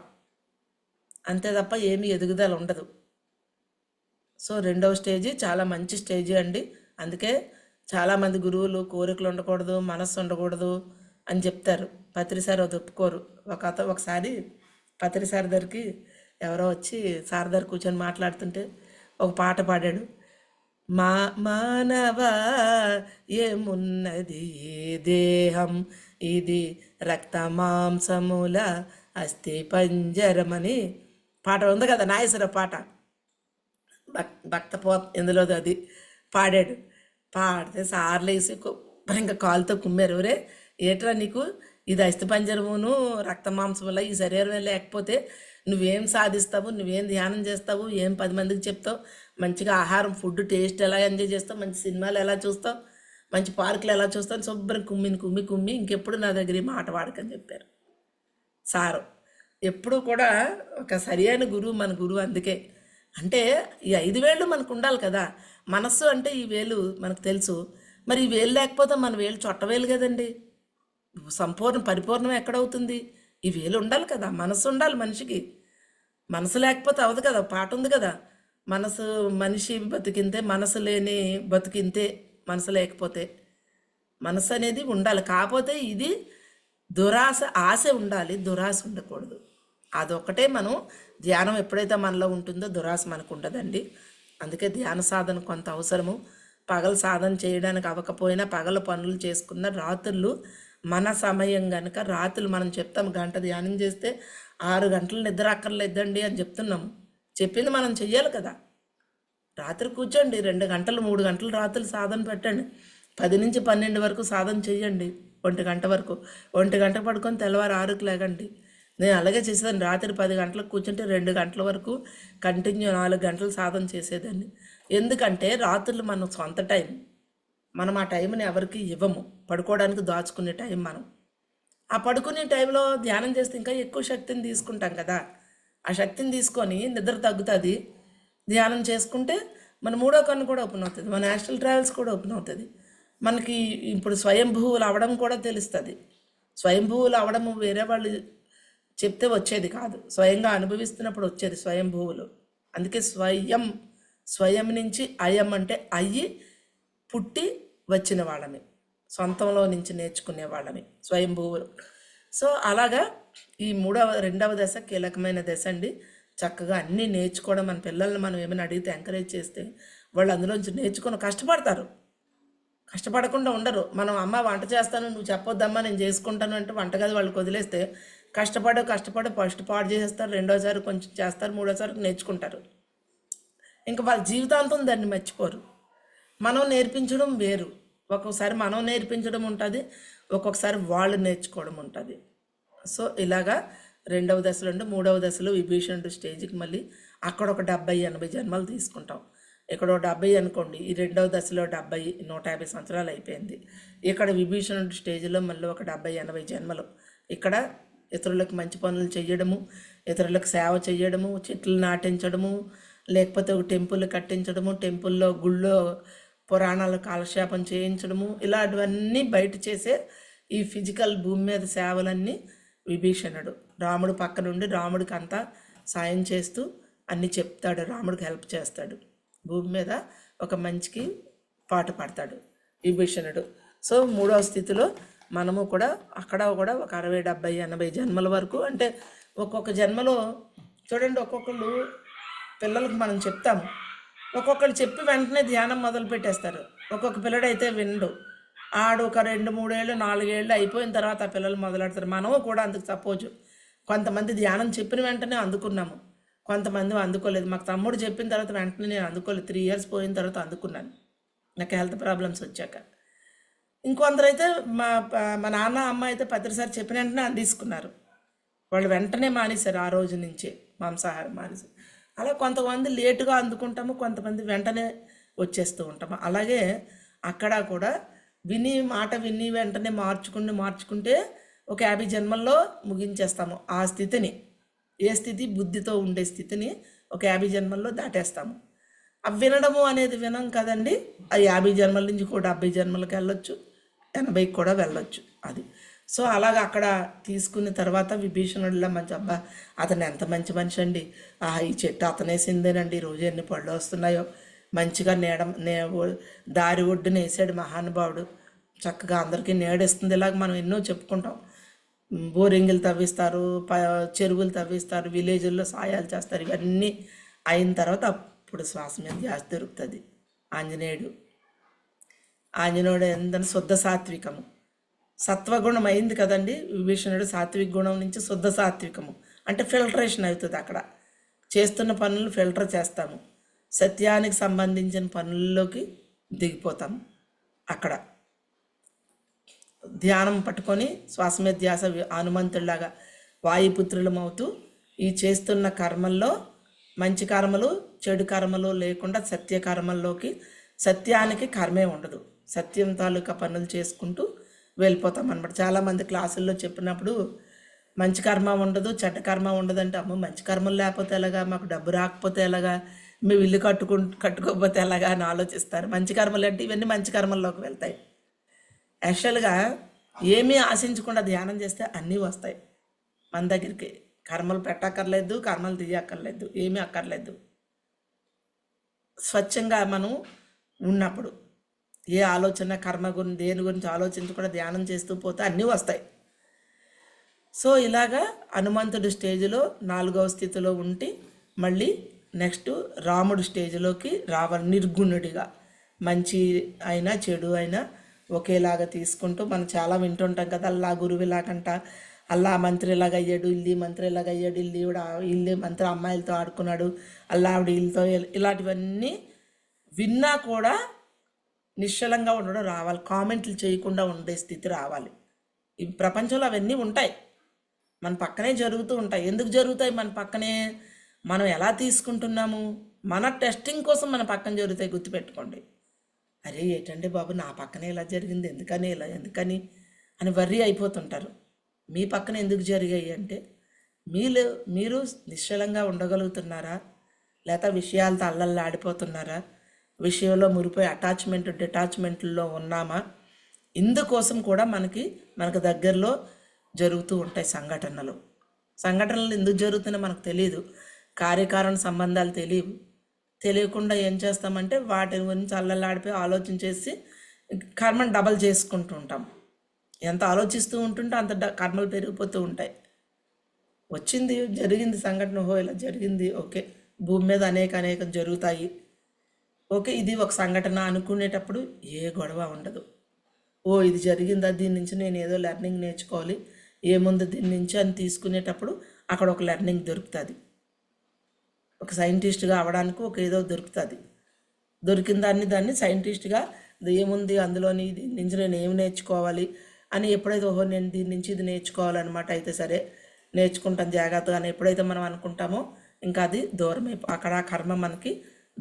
అంతే తప్ప ఏమీ ఎదుగుదల ఉండదు. సో 2వ స్టేజీ చాలా మంచి స్టేజీ అండి. అందుకే చాలామంది గురువులు కోరికలు ఉండకూడదు, మనస్సు ఉండకూడదు అని చెప్తారు. పత్రిసారి అది ఒప్పుకోరు. ఒకసారి పత్రిసారి దగ్గరికి ఎవరో వచ్చి సార్ దగ్గర కూర్చొని మాట్లాడుతుంటే ఒక పాట పాడాడు. మానవ ఏమున్నది ఏ దేహం, ఇది రక్త మాంసముల అస్థి పంజరమని పాట ఉంది కదా, నాగేశ్వరరావు పాట. భక్త ఇందులోది అది పాడాడు. పాడితే సార్లు వేసి ఇంకా కాలుతో కుమ్మారు. రే ఏట్రా నీకు ఇది అస్థిపంజరమును రక్త మాంసముల ఈ శరీరం లేకపోతే నువ్వేం సాధిస్తావు, నువ్వేం ధ్యానం చేస్తావు, ఏం 10 మందికి చెప్తావు, మంచిగా ఆహారం ఫుడ్ టేస్ట్ ఎలా ఎంజాయ్ చేస్తావు, మంచి సినిమాలు ఎలా చూస్తావు, మంచి పార్కులు ఎలా చూస్తావు, శుభ్రం కుమ్మి ఇంకెప్పుడు నా దగ్గర ఈ మాట వాడకని చెప్పారు సారు. ఎప్పుడు కూడా ఒక సరైన గురువు మన గురువు. అందుకే అంటే ఈ 5 వేళ్ళు మనకు ఉండాలి కదా. మనస్సు అంటే ఈ వేలు మనకు తెలుసు. మరి ఈ వేలు లేకపోతే మన వేలు చొట్టవేలు కదండి, పరిపూర్ణం ఎక్కడవుతుంది? ఈ వేలు ఉండాలి కదా, మనసు ఉండాలి మనిషికి. మనసు లేకపోతే అవదు కదా, పాట ఉంది కదా, మనిషి బతికింతే మనసు లేని బతికింతే, మనసు లేకపోతే. మనసు అనేది ఉండాలి. కాకపోతే ఇది ఆశ ఉండాలి, దురాశ ఉండకూడదు. అదొక్కటే మనం ధ్యానం ఎప్పుడైతే మనలో ఉంటుందో దురాశ మనకు ఉండదండి. అందుకే ధ్యాన సాధన కొంత అవసరము. పగలు సాధన చేయడానికి అవ్వకపోయినా పగల పనులు చేసుకున్న రాత్రులు మన సమయం కనుక రాత్రులు మనం చెప్తాం గంట ధ్యానం చేస్తే 6 గంటలు నిద్ర అక్కర్లేదండి అని చెప్తున్నాము. చెప్పింది మనం చెయ్యాలి కదా. రాత్రి కూర్చోండి 2 గంటలు 3 గంటలు రాత్రులు సాధన పెట్టండి. 10 నుంచి 12 వరకు సాధన చెయ్యండి. 1 గంట వరకు 1 గంట పడుకొని తెల్లవారు 6కి లేకండి. నేను అలాగే చేసేదాన్ని. రాత్రి 10 గంటలకు కూర్చుంటే 2 గంటల వరకు కంటిన్యూ 4 గంటలు సాధన చేసేదాన్ని. ఎందుకంటే రాత్రులు మన సొంత టైం. మనం ఆ టైంని ఎవరికి ఇవ్వము. పడుకోవడానికి దాచుకునే టైం మనం. ఆ పడుకునే టైంలో ధ్యానం చేస్తే ఇంకా ఎక్కువ శక్తిని తీసుకుంటాం కదా. ఆ శక్తిని తీసుకొని నిద్ర తగ్గుతుంది. ధ్యానం చేసుకుంటే మన 3వ కన్ను కూడా ఓపెన్ అవుతుంది, మన యాస్ట్రల్ ట్రావెల్స్ కూడా ఓపెన్ అవుతుంది. మనకి ఇప్పుడు స్వయంభూవులు అవడం కూడా తెలుస్తుంది. స్వయంభూవులు అవడము వేరే వాళ్ళు చెప్తే వచ్చేది కాదు, స్వయంగా అనుభవిస్తున్నప్పుడు వచ్చేది స్వయంభూవులు. అందుకే స్వయం నుంచి అయం అంటే అయ్యి పుట్టి వచ్చిన వాళ్ళమి, సొంతంలో నుంచి నేర్చుకునే వాళ్ళమి స్వయంభూవులు. సో అలాగా ఈ 2వ దశ కీలకమైన దశ అండి. చక్కగా అన్నీ నేర్చుకోవడం. మన పిల్లల్ని మనం ఏమైనా అడిగితే ఎంకరేజ్ చేస్తే వాళ్ళు అందులోంచి నేర్చుకొని కష్టపడకుండా ఉండరు. మనం అమ్మ వంట చేస్తాను నువ్వు చెప్పొద్దమ్మా నేను చేసుకుంటాను అంటే వంటగది వాళ్ళకి వదిలేస్తే కష్టపడి ఫస్ట్ పాడు చేసేస్తారు, 2వసారి కొంచెం చేస్తారు, 3వసారి నేర్చుకుంటారు. ఇంకా వాళ్ళ జీవితాంతం దాన్ని మర్చిపోరు. మనం నేర్పించడం వేరు. ఒక్కొక్కసారి మనం నేర్పించడం ఉంటుంది, ఒక్కొక్కసారి వాళ్ళు నేర్చుకోవడం ఉంటుంది. సో ఇలాగా 2వ దశలో 3వ దశలో విభీషణుడు స్టేజ్కి మళ్ళీ అక్కడ ఒక 70-80 జన్మలు తీసుకుంటాం. ఇక్కడ 70 అనుకోండి, ఈ 2వ దశలో 70 150 సంవత్సరాలు అయిపోయింది. ఇక్కడ విభీషణుడు స్టేజ్లో మళ్ళీ ఒక 70-80 జన్మలు. ఇక్కడ ఇతరులకు మంచి పనులు చేయడము, ఇతరులకు సేవ చేయడము, చెట్లు నాటించడము, లేకపోతే ఒక టెంపుల్ కట్టించడము, టెంపుల్లో గుళ్ళో పురాణాలు కాలక్షేపం చేయించడము, ఇలాంటివన్నీ బయట చేసే ఈ ఫిజికల్ భూమి మీద సేవలన్నీ విభీషణుడు. రాముడు పక్క నుండి రాముడికి అంతా సాయం చేస్తూ అన్నీ చెప్తాడు, రాముడికి హెల్ప్ చేస్తాడు. భూమి మీద ఒక మంచికి పాట పాడతాడు విభీషణుడు. సో 3వ స్థితిలో మనము కూడా అక్కడ కూడా ఒక 60-70-80 జన్మల వరకు, అంటే ఒక్కొక్క జన్మలో చూడండి, ఒక్కొక్కళ్ళు పిల్లలకు మనం చెప్తాము, ఒక్కొక్కరు చెప్పి వెంటనే ధ్యానం మొదలు పెట్టేస్తారు. ఒక్కొక్క పిల్లడైతే వినడు. ఆడు ఒక 2-3 ఏళ్ళు 4 ఏళ్ళు అయిపోయిన తర్వాత ఆ పిల్లలు మొదలెడతారు. మనము కూడా అందుకు సపోజు కొంతమంది ధ్యానం చెప్పిన వెంటనే అందుకున్నాము, కొంతమంది అందుకోలేదు. మాకు తమ్ముడు చెప్పిన తర్వాత వెంటనే నేను అందుకోలేదు, 3 ఇయర్స్ పోయిన తర్వాత అందుకున్నాను నాకు హెల్త్ ప్రాబ్లమ్స్ వచ్చాక. ఇంకొందరైతే మా నాన్న అమ్మ అయితే 10 చెప్పిన వెంటనే తీసుకున్నారు. వాళ్ళు వెంటనే మానేశారు, ఆ రోజు నుంచే మాంసాహారం మానేశారు. అలా కొంతమంది లేటుగా అందుకుంటాము, కొంతమంది వెంటనే వచ్చేస్తూ ఉంటాము. అలాగే అక్కడ కూడా మాట విని వెంటనే మార్చుకుంటే ఒక 50 జన్మల్లో ముగించేస్తాము ఆ స్థితిని. ఏ స్థితి? బుద్ధితో ఉండే స్థితిని ఒక 50 జన్మల్లో దాటేస్తాము. అవి వినడము అనేది వినం కదండి. ఆ 50 జన్మల నుంచి కూడా 70 జన్మలకు వెళ్ళొచ్చు, 80కి కూడా వెళ్ళొచ్చు అది. సో అలాగ అక్కడ తీసుకున్న తర్వాత విభీషణుడిలో మంచి అబ్బా అతను ఎంత మంచి మనిషి అండి, ఈ చెట్టు అతనేసిందేనండి, రోజు ఎన్ని పళ్ళు వస్తున్నాయో, మంచిగా దారి ఒడ్డున వేసాడు మహానుభావుడు, చక్కగా అందరికీ నీడేస్తుంది. ఇలాగ మనం ఎన్నో చెప్పుకుంటాం. బోరింగులు తవ్విస్తారు, చెరువులు తవ్విస్తారు, విలేజ్ల్లో సాయాలు చేస్తారు. ఇవన్నీ అయిన తర్వాత అప్పుడు శ్వాస మీద ధ్యాస దొరుకుతుంది. ఆంజనేయుడు ఏంటంటే శుద్ధ సాత్వికము, సత్వగుణం అయింది కదండి. విభీషణుడు సాత్విక గుణం నుంచి శుద్ధ సాత్వికము అంటే ఫిల్టరేషన్ అవుతుంది. అక్కడ చేస్తున్న పనులు ఫిల్టర్ చేస్తాము. సత్యానికి సంబంధించిన పనుల్లోకి దిగిపోతాం. అక్కడ ధ్యానం పట్టుకొని శ్వాస మీద ధ్యాస హనుమంతుడిలాగా వాయుపుత్రులమవుతూ ఈ చేస్తున్న కర్మల్లో మంచి కర్మలు చెడు కర్మలు లేకుండా సత్య కర్మల్లోకి, సత్యానికి కర్మే ఉండదు, సత్యం తాలూకా పనులు చేసుకుంటూ వెళ్ళిపోతాం అనమాట. చాలామంది క్లాసుల్లో చెప్పినప్పుడు మంచి కర్మ ఉండదు చెడ్డ కర్మ ఉండదు అంటే, అమ్మో మంచి కర్మలు లేకపోతే ఎలాగా, మాకు డబ్బు రాకపోతే ఎలాగా, మేము ఇల్లు కట్టుకోకపోతే ఎలాగా అని ఆలోచిస్తారు. మంచి కర్మలు అంటే ఇవన్నీ మంచి కర్మల్లోకి వెళ్తాయి. యాక్చువల్గా ఏమీ ఆశించకుండా ధ్యానం చేస్తే అన్నీ వస్తాయి మన దగ్గరికి. కర్మలు పెట్టక్కర్లేదు, కర్మలు తీయక్కర్లేదు, ఏమీ అక్కర్లేదు. స్వచ్ఛంగా మనం ఉన్నప్పుడు ఏ ఆలోచన కర్మ గురించి దేని గురించి ఆలోచించకుండా ధ్యానం చేస్తూ పోతే అన్నీ వస్తాయి. సో ఇలాగా హనుమంతుడి స్టేజ్లో 4వ స్థితిలో ఉండి మళ్ళీ నెక్స్ట్ రాముడి స్టేజ్లోకి రావాలి. నిర్గుణుడిగా మంచి అయినా చెడు అయినా ఒకేలాగా తీసుకుంటూ మనం చాలా వింటుంటాం కదా, అల్లా గురువులాగంట, అల్లా మంత్రి ఇలాగ అయ్యాడు, ఇల్లి మంత్రి ఇలాగ అయ్యాడు, ఇల్లి మంత్రి అమ్మాయిలతో ఆడుకున్నాడు, అల్లా ఆవిడ ఇల్లుతో, ఇలాంటివన్నీ విన్నా కూడా నిశ్చలంగా ఉండడం రావాలి. కామెంట్లు చేయకుండా ఉండే స్థితి రావాలి. ఈ ప్రపంచంలో అవన్నీ ఉంటాయి, మన పక్కనే జరుగుతూ ఉంటాయి. ఎందుకు జరుగుతాయి మన పక్కనే? మనం ఎలా తీసుకుంటున్నాము? మన టెస్టింగ్ కోసం మన పక్కన జరుగుతాయి. గుర్తుపెట్టుకోండి. అరే ఏంటంటే బాబు నా పక్కనే ఇలా జరిగింది, ఎందుకని అని వర్రీ అయిపోతుంటారు. మీ పక్కన ఎందుకు జరిగాయి అంటే మీరు నిశ్చలంగా ఉండగలుగుతున్నారా, లేకపోతే విషయాలతో అల్లల్లాడిపోతున్నారా, విషయంలో మురిపోయి డిటాచ్మెంట్లో ఉన్నామా? ఇందుకోసం కూడా మనకు దగ్గరలో జరుగుతూ ఉంటాయి సంఘటనలు ఎందుకు జరుగుతున్నాయో మనకు తెలియదు, కార్యకారణ సంబంధాలు తెలియకుండా ఏం చేస్తామంటే వాటి గురించి అల్లల్లాడిపోయి ఆలోచించేసి కర్మను డబల్ చేసుకుంటూ ఉంటాం. ఎంత ఆలోచిస్తూ ఉంటుంటే అంత కర్మలు పెరిగిపోతూ ఉంటాయి. జరిగింది సంఘటన, ఇలా జరిగింది, ఓకే, భూమి మీద అనేక జరుగుతాయి, ఓకే, ఇది ఒక సంఘటన అనుకునేటప్పుడు ఏ గొడవ ఉండదు. ఇది జరిగిందా, దీని నుంచి నేను ఏదో లెర్నింగ్ నేర్చుకోవాలి, ఏముంది దీని నుంచి అని తీసుకునేటప్పుడు అక్కడ ఒక లెర్నింగ్ దొరుకుతుంది. ఒక సైంటిస్ట్గా అవడానికి ఒక ఏదో దొరుకుతుంది. దొరికిన దాన్ని సైంటిస్ట్గా ఏముంది అందులోని, దీని నుంచి నేను ఏమి నేర్చుకోవాలి అని ఎప్పుడైతే నేను దీని నుంచి ఇది నేర్చుకోవాలన్నమాట, అయితే సరే నేర్చుకుంటాను జాగ్రత్తగా అని ఎప్పుడైతే మనం అనుకుంటామో ఇంకా అది దూరం అక్కడ ఆ కర్మ మనకి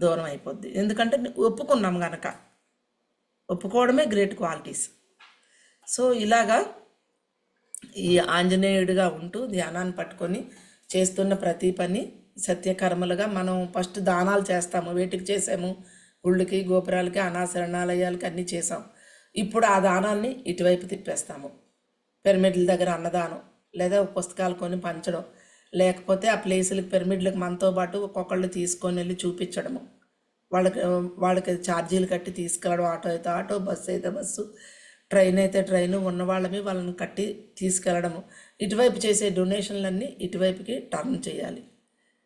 దూరం అయిపోద్ది. ఎందుకంటే ఒప్పుకున్నాం కనుక. ఒప్పుకోవడమే గ్రేట్ క్వాలిటీస్. సో ఇలాగా ఈ ఆంజనేయుడిగా ఉంటూ ధ్యానాన్ని పట్టుకొని చేస్తున్న ప్రతి పని సత్యకర్మలుగా మనం ఫస్ట్ దానాలు చేస్తాము. వేటికి చేసాము? గుళ్ళకి, గోపురాలకి, అనాశరణాలయాలకి అన్నీ చేసాం. ఇప్పుడు ఆ దానాన్ని ఇటువైపు తిప్పేస్తాము. పిరమిడ్ల దగ్గర అన్నదానం, లేదా పుస్తకాలు కొని పంచడం, లేకపోతే ఆ ప్లేసులకి పిరమిడ్లకు మనతో పాటు ఒక్కొక్కళ్ళు తీసుకొని వెళ్ళి చూపించడము, వాళ్ళకి ఛార్జీలు కట్టి తీసుకెళ్ళడం, ఆటో అయితే ఆటో, బస్సు అయితే బస్సు, ట్రైన్ అయితే ట్రైన్, ఉన్న వాళ్ళని కట్టి తీసుకెళ్ళడము. ఇటువైపు చేసే డొనేషన్లన్నీ ఇటువైపుకి టర్న్ చేయాలి.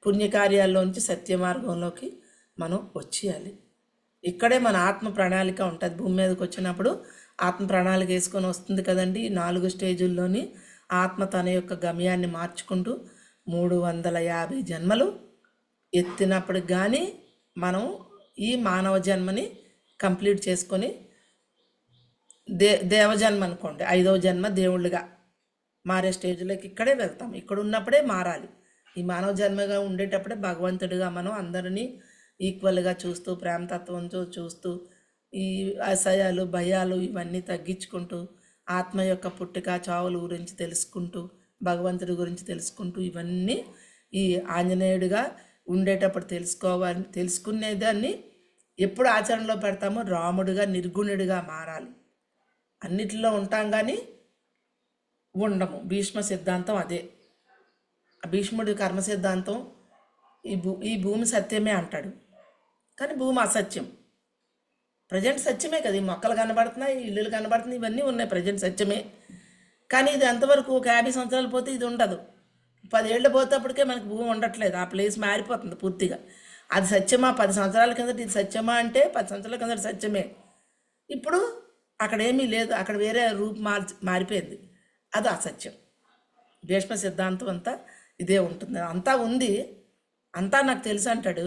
పుణ్యకార్యాల్లోంచి సత్య మార్గంలోకి మనం వచ్చేయాలి. ఇక్కడే మన ఆత్మ ప్రణాళిక ఉంటుంది. భూమి మీదకి వచ్చినప్పుడు ఆత్మ ప్రణాళిక వేసుకొని వస్తుంది కదండి. ఈ 4 స్టేజుల్లోని ఆత్మ తన యొక్క గమ్యాన్ని మార్చుకుంటూ 350 జన్మలు ఎత్తినప్పటికి కానీ మనం ఈ మానవ జన్మని కంప్లీట్ చేసుకొని దేవజన్మ అనుకోండి, 5వ జన్మ దేవుళ్ళుగా మారే స్టేజ్లోకి ఇక్కడే వెళ్తాం. ఇక్కడ ఉన్నప్పుడే మారాలి. ఈ మానవ జన్మగా ఉండేటప్పుడే భగవంతుడిగా మనం అందరినీ ఈక్వల్గా చూస్తూ, ప్రేమతత్వంతో చూస్తూ, ఈ అసహ్యాలు, భయాలు ఇవన్నీ తగ్గించుకుంటూ, ఆత్మ యొక్క పుట్టుక చావుల గురించి తెలుసుకుంటూ, భగవంతుడి గురించి తెలుసుకుంటూ, ఇవన్నీ ఈ ఆంజనేయుడిగా ఉండేటప్పుడు తెలుసుకునేదాన్ని ఎప్పుడు ఆచరణలో పెడతామో రాముడిగా, నిర్గుణుడిగా మారాలి. అన్నిటిలో ఉంటాం కానీ ఉండము. భీష్మ సిద్ధాంతం అదే. భీష్ముడి కర్మ సిద్ధాంతం ఈ భూమి సత్యమే అంటాడు, కానీ భూమి అసత్యం. ప్రజెంట్ సత్యమే కదా, ఈ మొక్కలు కనబడుతున్నాయి, ఇల్లులు కనబడుతున్నాయి, ఇవన్నీ ఉన్నాయి, ప్రజెంట్ సత్యమే. కానీ ఇది ఎంతవరకు? ఒక 50 సంవత్సరాలు పోతే ఇది ఉండదు. 10 ఏళ్ళు పోతేప్పటికే మనకి భూమి ఉండట్లేదు, ఆ ప్లేస్ మారిపోతుంది పూర్తిగా. అది సత్యమా? 10 సంవత్సరాల కిందట ఇది సత్యమా అంటే 10 సంవత్సరాల కిందట సత్యమే. ఇప్పుడు అక్కడ ఏమీ లేదు, అక్కడ వేరే రూపు మారిపోయింది, అది అసత్యం. భీష్మ సిద్ధాంతం అంతా ఇదే ఉంటుంది. అంతా ఉంది, అంతా నాకు తెలుసు అంటాడు,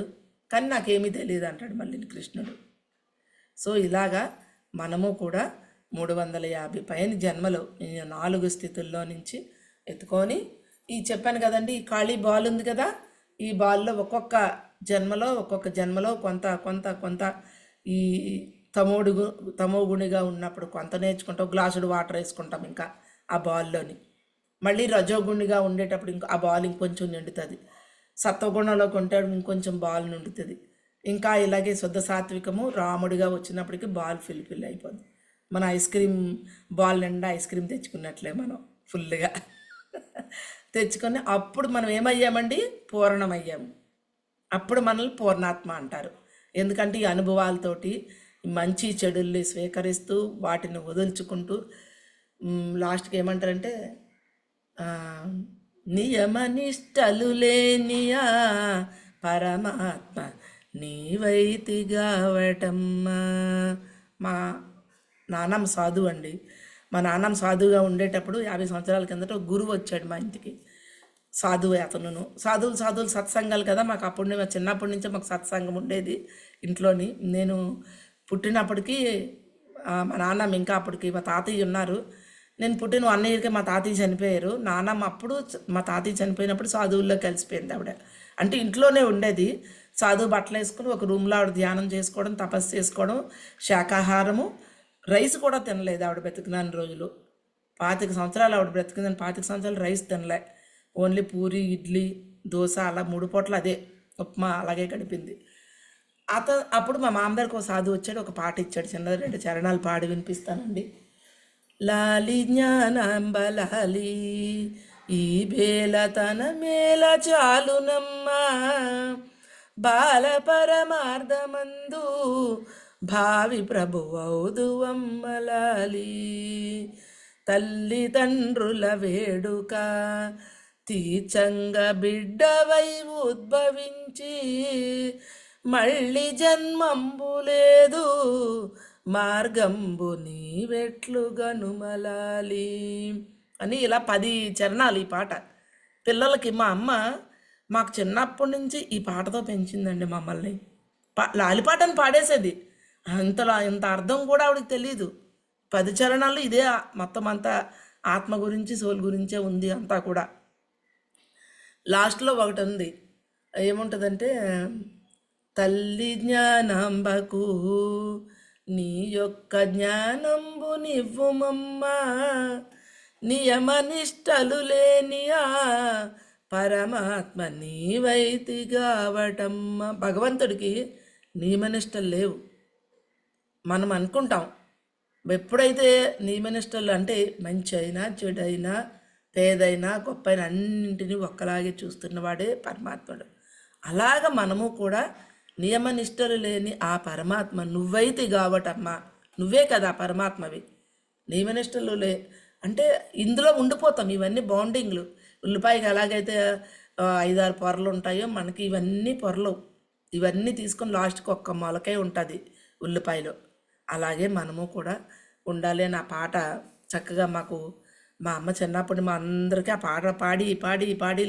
కానీ నాకేమీ తెలియదు అంటాడు మళ్ళీ కృష్ణుడు. సో ఇలాగా మనము కూడా 350 పైన జన్మలు ఈ 4 స్థితుల్లో నుంచి ఎత్తుకొని ఈ చెప్పాను కదండి, ఈ ఖాళీ బాల్ ఉంది కదా, ఈ బాల్లో ఒక్కొక్క జన్మలో కొంత కొంత కొంత ఈ తమోగుణిగా ఉన్నప్పుడు కొంత నేర్చుకుంటాం, గ్లాసుడు వాటర్ వేసుకుంటాం ఇంకా ఆ బాల్లోని. మళ్ళీ రజోగుణిగా ఉండేటప్పుడు ఆ బాల్ ఇంకొంచెం నిండుతుంది. సత్వగుణంలోకి ఉంటాడు ఇంకొంచెం బాల్ నిండుతుంది. ఇంకా ఇలాగే శుద్ధ సాత్వికము రాముడిగా వచ్చినప్పటికీ బాల్ ఫిల్ అయిపోద్ది. మన ఐస్ క్రీమ్ బాల్ నిండా ఐస్ క్రీమ్ తెచ్చుకున్నట్లే మనం ఫుల్గా తెచ్చుకొని అప్పుడు మనం ఏమయ్యామండి, పూర్ణమయ్యాము. అప్పుడు మనల్ని పూర్ణాత్మ అంటారు. ఎందుకంటే ఈ అనుభవాలతోటి మంచి చెడుల్ని స్వీకరిస్తూ వాటిని వదులుచుకుంటూ లాస్ట్కి ఏమంటారంటే నియమనిష్టలు లేనియా పరమాత్మ నీవైతిగావటమ్మా. మా నాన్నమ్మ సాధువు అండి. మా నాన్నమ్మ సాధువుగా ఉండేటప్పుడు 50 సంవత్సరాల కిందట ఒక గురువు వచ్చాడు మా ఇంటికి. సాధువు అతను. సాధువులు సత్సంగాలు కదా, మాకు మా చిన్నప్పటి నుంచే మాకు సత్సంగం ఉండేది ఇంట్లోని. నేను పుట్టినప్పటికీ మా నాన్నమ్మ ఇంకా అప్పటికి మా తాతయ్య ఉన్నారు. నేను పుట్టిన 1 ఇయర్కే మా తాతయ్య చనిపోయారు. నాన్నమ్మ అప్పుడు మా తాతయ్య చనిపోయినప్పుడు సాధువుల్లో కలిసిపోయింది ఆవిడ. అంటే ఇంట్లోనే ఉండేది. సాధువు బట్టలు వేసుకుని ఒక రూమ్లో ఆవిడ ధ్యానం చేసుకోవడం, తపస్సు చేసుకోవడం, శాకాహారము, రైస్ కూడా తినలేదు ఆవిడ బ్రతికినాన్ని రోజులు. 25 సంవత్సరాలు ఆవిడ బ్రతికిందని 25 సంవత్సరాలు రైస్ తినలే. ఓన్లీ పూరి, ఇడ్లీ, దోశ అలా 3 పూటలు అదే ఉప్మా అలాగే గడిపింది. అప్పుడు మా మామగారికి ఒక సాధువు వచ్చాడు, ఒక పాట ఇచ్చాడు, చిన్నది 2 చరణాలు పాడి వినిపిస్తానండి. లాలి జ్ఞానాంబ లాలి ఈ బేలతన మేల చాలునమ్మా బాల పరమార్థమందు భావి ప్రభువౌదువమ్మలాలి తల్లిదండ్రుల వేడుక తీచంగ బిడ్డవై ఉద్భవించి మళ్ళీ జన్మంబు లేదు మార్గంబు నీవెట్లు గనుమలాలి అని ఇలా 10 చరణాలు ఈ పాట. పిల్లలకి మా అమ్మ మాకు చిన్నప్పటి నుంచి ఈ పాటతో పెంచిందండి మమ్మల్ని. లాలిపాటని పాడేసేది, ఇంత అర్థం కూడా ఆవిడకి తెలియదు. 10 చరణాలు ఇదే మొత్తం అంతా ఆత్మ గురించి సోల్ గురించే ఉంది అంతా కూడా. లాస్ట్లో ఒకటి ఉంది, ఏముంటుందంటే తల్లి జ్ఞానంబకు నీ యొక్క జ్ఞానంబు నివ్వుమమ్మా నియమనిష్టలు లేనియా పరమాత్మ నీవైతిగావటమ్మ. భగవంతుడికి నియమనిష్టలు లేవు. మనం అనుకుంటాం ఎప్పుడైతే నియమనిష్టలు అంటే మంచి అయినా చెడైనా పేదైనా గొప్పైనా అన్నింటినీ ఒక్కలాగే చూస్తున్నవాడే పరమాత్ముడు. అలాగ మనము కూడా నియమనిష్టలు లేని ఆ పరమాత్మ నువ్వైతే కావటమ్మా, నువ్వే కదా పరమాత్మవి. నియమనిష్టలు అంటే ఇందులో ఉండిపోతాం. ఇవన్నీ బాండింగ్లు. ఉల్లిపాయకి ఎలాగైతే 5-6 పొరలు ఉంటాయో మనకి ఇవన్నీ పొరలు, ఇవన్నీ తీసుకొని లాస్ట్కి ఒక్క మొలకే ఉంటుంది ఉల్లిపాయలో. అలాగే మనము కూడా ఉండాలి అని ఆ పాట చక్కగా మాకు మా అమ్మ చిన్నప్పుడు మా అందరికీ ఆ పాట పాడి పాడి పాడి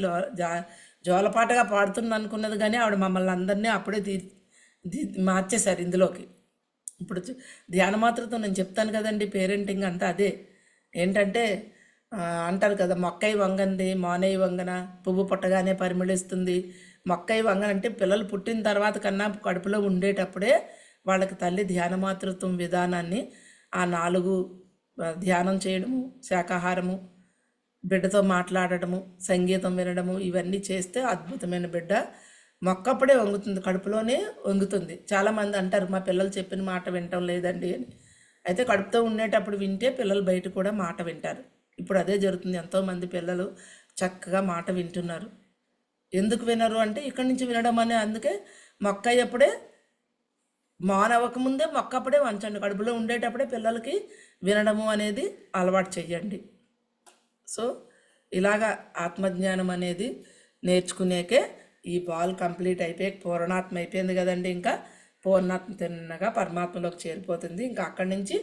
జోలపాటగా పాడుతుంది అనుకున్నది, కానీ ఆవిడ మమ్మల్ని అందరినీ అప్పుడే మార్చేశారు ఇందులోకి. ఇప్పుడు ధ్యాన మాత్రతో నేను చెప్తాను కదండి, పేరెంటింగ్ అంతా అదే. ఏంటంటే అంటారు కదా, మొక్కై వంగంది మోనై వంగన, పువ్వు పుట్టగానే పరిమళిస్తుంది. మొక్కై వంగన అంటే పిల్లలు పుట్టిన తర్వాత కన్నా కడుపులో ఉండేటప్పుడే వాళ్ళకి తల్లి ధ్యాన మాతృత్వం విధానాన్ని ఆ 4 ధ్యానం చేయడము, శాకాహారము, బిడ్డతో మాట్లాడటము, సంగీతం వినడము, ఇవన్నీ చేస్తే అద్భుతమైన బిడ్డ మొక్కప్పుడే వంగుతుంది, కడుపులోనే వంగుతుంది. చాలామంది అంటారు మా పిల్లలు చెప్పిన మాట వినటం లేదండి అని. అయితే కడుపుతో ఉండేటప్పుడు వింటే పిల్లలు బయట కూడా మాట వింటారు. ఇప్పుడు అదే జరుగుతుంది. ఎంతోమంది పిల్లలు చక్కగా మాట వింటున్నారు. ఎందుకు వినరు అంటే ఇక్కడి నుంచి వినడం అనే, అందుకే మొక్క అయ్యేప్పుడే మానవకముందే మొక్కప్పుడే వంచండి. కడుపులో ఉండేటప్పుడే పిల్లలకి వినడము అనేది అలవాటు చెయ్యండి. సో ఇలాగా ఆత్మజ్ఞానం అనేది నేర్చుకునేకే ఈ బాల్ కంప్లీట్ అయిపోయి పూర్ణాత్మ అయిపోయింది కదండి. ఇంకా పూర్ణాత్మ తిన్నగా పరమాత్మలోకి చేరిపోతుంది. ఇంకా అక్కడి నుంచి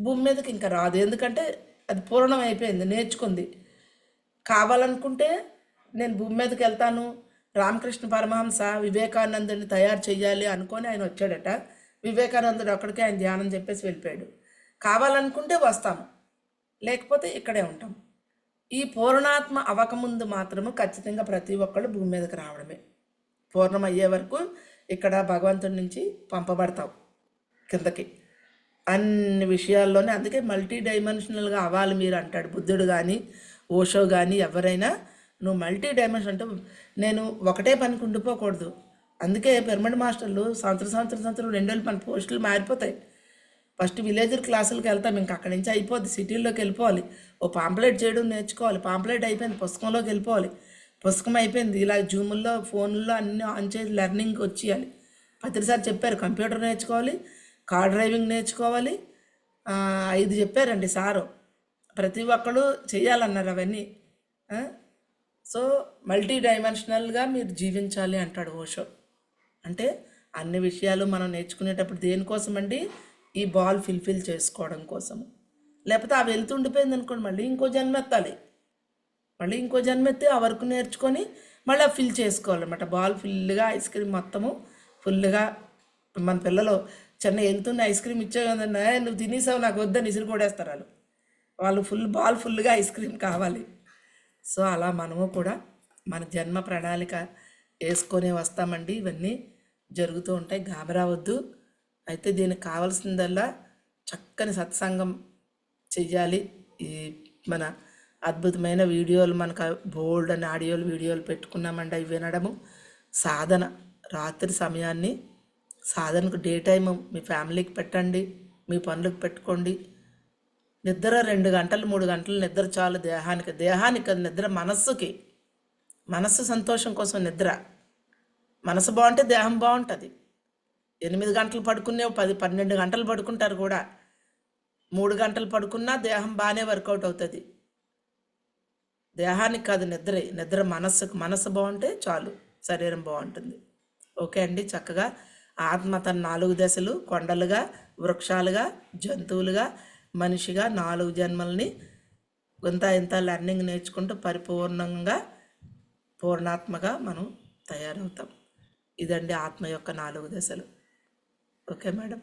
భూమి మీదకి ఇంకా రాదు. ఎందుకంటే అది పూర్ణం అయిపోయింది, నేర్చుకుంది. కావాలనుకుంటే నేను భూమి మీదకి వెళ్తాను, రామకృష్ణ పరమహంస వివేకానందుని తయారు చేయాలి అనుకొని ఆయన వచ్చాడట. వివేకానందుడు అక్కడికే ఆయన ధ్యానం చెప్పేసి వెళ్ళిపోయాడు. కావాలనుకుంటే వస్తాము, లేకపోతే ఇక్కడే ఉంటాం. ఈ పూర్ణాత్మ అవ్వకముందు మాత్రము ఖచ్చితంగా ప్రతి ఒక్కళ్ళు భూమి మీదకి రావడమే. పూర్ణం అయ్యే వరకు ఇక్కడ భగవంతుడి నుంచి పంపబడతావు కిందకి అన్ని విషయాల్లోనే. అందుకే మల్టీ డైమెన్షనల్గా అవ్వాలి మీరు అంటాడు బుద్ధుడు కానీ ఓషో కానీ ఎవరైనా. నువ్వు మల్టీ డైమెన్షన్ అంటే నేను ఒకటే పనికి ఉండిపోకూడదు. అందుకే పిరమిడ్ మాస్టర్లు సంవత్సరం 2 మన పోస్టులు మారిపోతాయి. ఫస్ట్ విలేజర్ క్లాసులకు వెళ్తాం, ఇంకా అక్కడి నుంచి అయిపోద్ది, సిటీల్లోకి వెళ్ళిపోవాలి. ఓ పాంప్లెట్ చేయడం నేర్చుకోవాలి. పాంప్లెట్ అయిపోయింది, పుస్తకంలోకి వెళ్ళిపోవాలి. పుస్తకం అయిపోయింది, ఇలా జూముల్లో ఫోన్లో అన్నీ ఆన్ చేసి లెర్నింగ్కి వచ్చేయాలి. పత్రిసారి చెప్పారు కంప్యూటర్ నేర్చుకోవాలి, కార్ డ్రైవింగ్ నేర్చుకోవాలి, 5 చెప్పారండి సారు. ప్రతి ఒక్కరు చేయాలన్నారు అవన్నీ. సో మల్టీ డైమెన్షనల్గా మీరు జీవించాలి అంటాడు ఓషో. అంటే అన్ని విషయాలు మనం నేర్చుకునేటప్పుడు దేనికోసం అండి? ఈ బాల్ ఫిల్ఫిల్ చేసుకోవడం కోసము. లేకపోతే ఆ వెళ్తుండిపోయింది అనుకోండి, మళ్ళీ ఇంకో జన్మెత్తాలి. మళ్ళీ ఇంకో జన్మెత్తి ఆ వర్క్ నేర్చుకొని మళ్ళీ ఫిల్ చేసుకోవాలన్నమాట. బాల్ ఫుల్గా ఐస్ క్రీమ్ మొత్తము ఫుల్గా. మన పిల్లలు చిన్న వెళ్తున్న ఐస్ క్రీమ్ ఇచ్చే కదన్నా, నువ్వు తినేసావు నాకు వద్దని ఇసురు కొడేస్తారు వాళ్ళు. బాల్ ఫుల్గా ఐస్ క్రీమ్ కావాలి. సో అలా మనము కూడా మన జన్మ ప్రణాళిక వేసుకొని వస్తామండి. ఇవన్నీ జరుగుతూ ఉంటాయి, గాబరావద్దు. అయితే దీనికి కావాల్సిందల్లా చక్కని సత్సంగం చెయ్యాలి. ఈ మన అద్భుతమైన వీడియోలు మనకు బోల్డ్ అని ఆడియోలు వీడియోలు పెట్టుకున్నామండి. అవి వినడము, సాధన, రాత్రి సమయాన్ని సాధనకు డే టైము మీ ఫ్యామిలీకి పెట్టండి, మీ పనులకు పెట్టుకోండి. నిద్ర 2 గంటలు 3 గంటలు నిద్ర చాలు దేహానికి నిద్ర, మనస్సుకి. మనస్సు సంతోషం కోసం నిద్ర. మనసు బాగుంటే దేహం బాగుంటుంది. 8 గంటలు పడుకునే 10-12 గంటలు పడుకుంటారు కూడా. 3 గంటలు పడుకున్నా దేహం బాగానే వర్కౌట్ అవుతుంది. దేహానికి కాదు నిద్ర మనస్సుకు. మనసు బాగుంటే చాలు, శరీరం బాగుంటుంది. ఓకే అండి. చక్కగా ఆత్మ తన 4 దశలు, కొండలుగా, వృక్షాలుగా, జంతువులుగా, మనిషిగా 4 జన్మల్ని ఇంత లెర్నింగ్ నేర్చుకుంటూ పరిపూర్ణంగా పూర్ణాత్మగా మనం తయారవుతాం. ఇదండి ఆత్మ యొక్క 4 దశలు. Okay madam.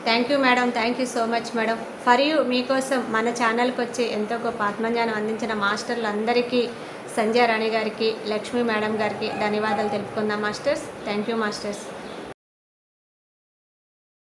Thank you madam, thank you so much madam. For you మీకోసం మన ఛానల్కి వచ్చి ఎంతో గొప్ప ఆత్మజ్ఞానం అందించిన మాస్టర్లందరికీ, సంధ్యా రాణి గారికి, లక్ష్మీ మేడం గారికి ధన్యవాదాలు తెలుపుకుందాం మాస్టర్స్. Thank you masters.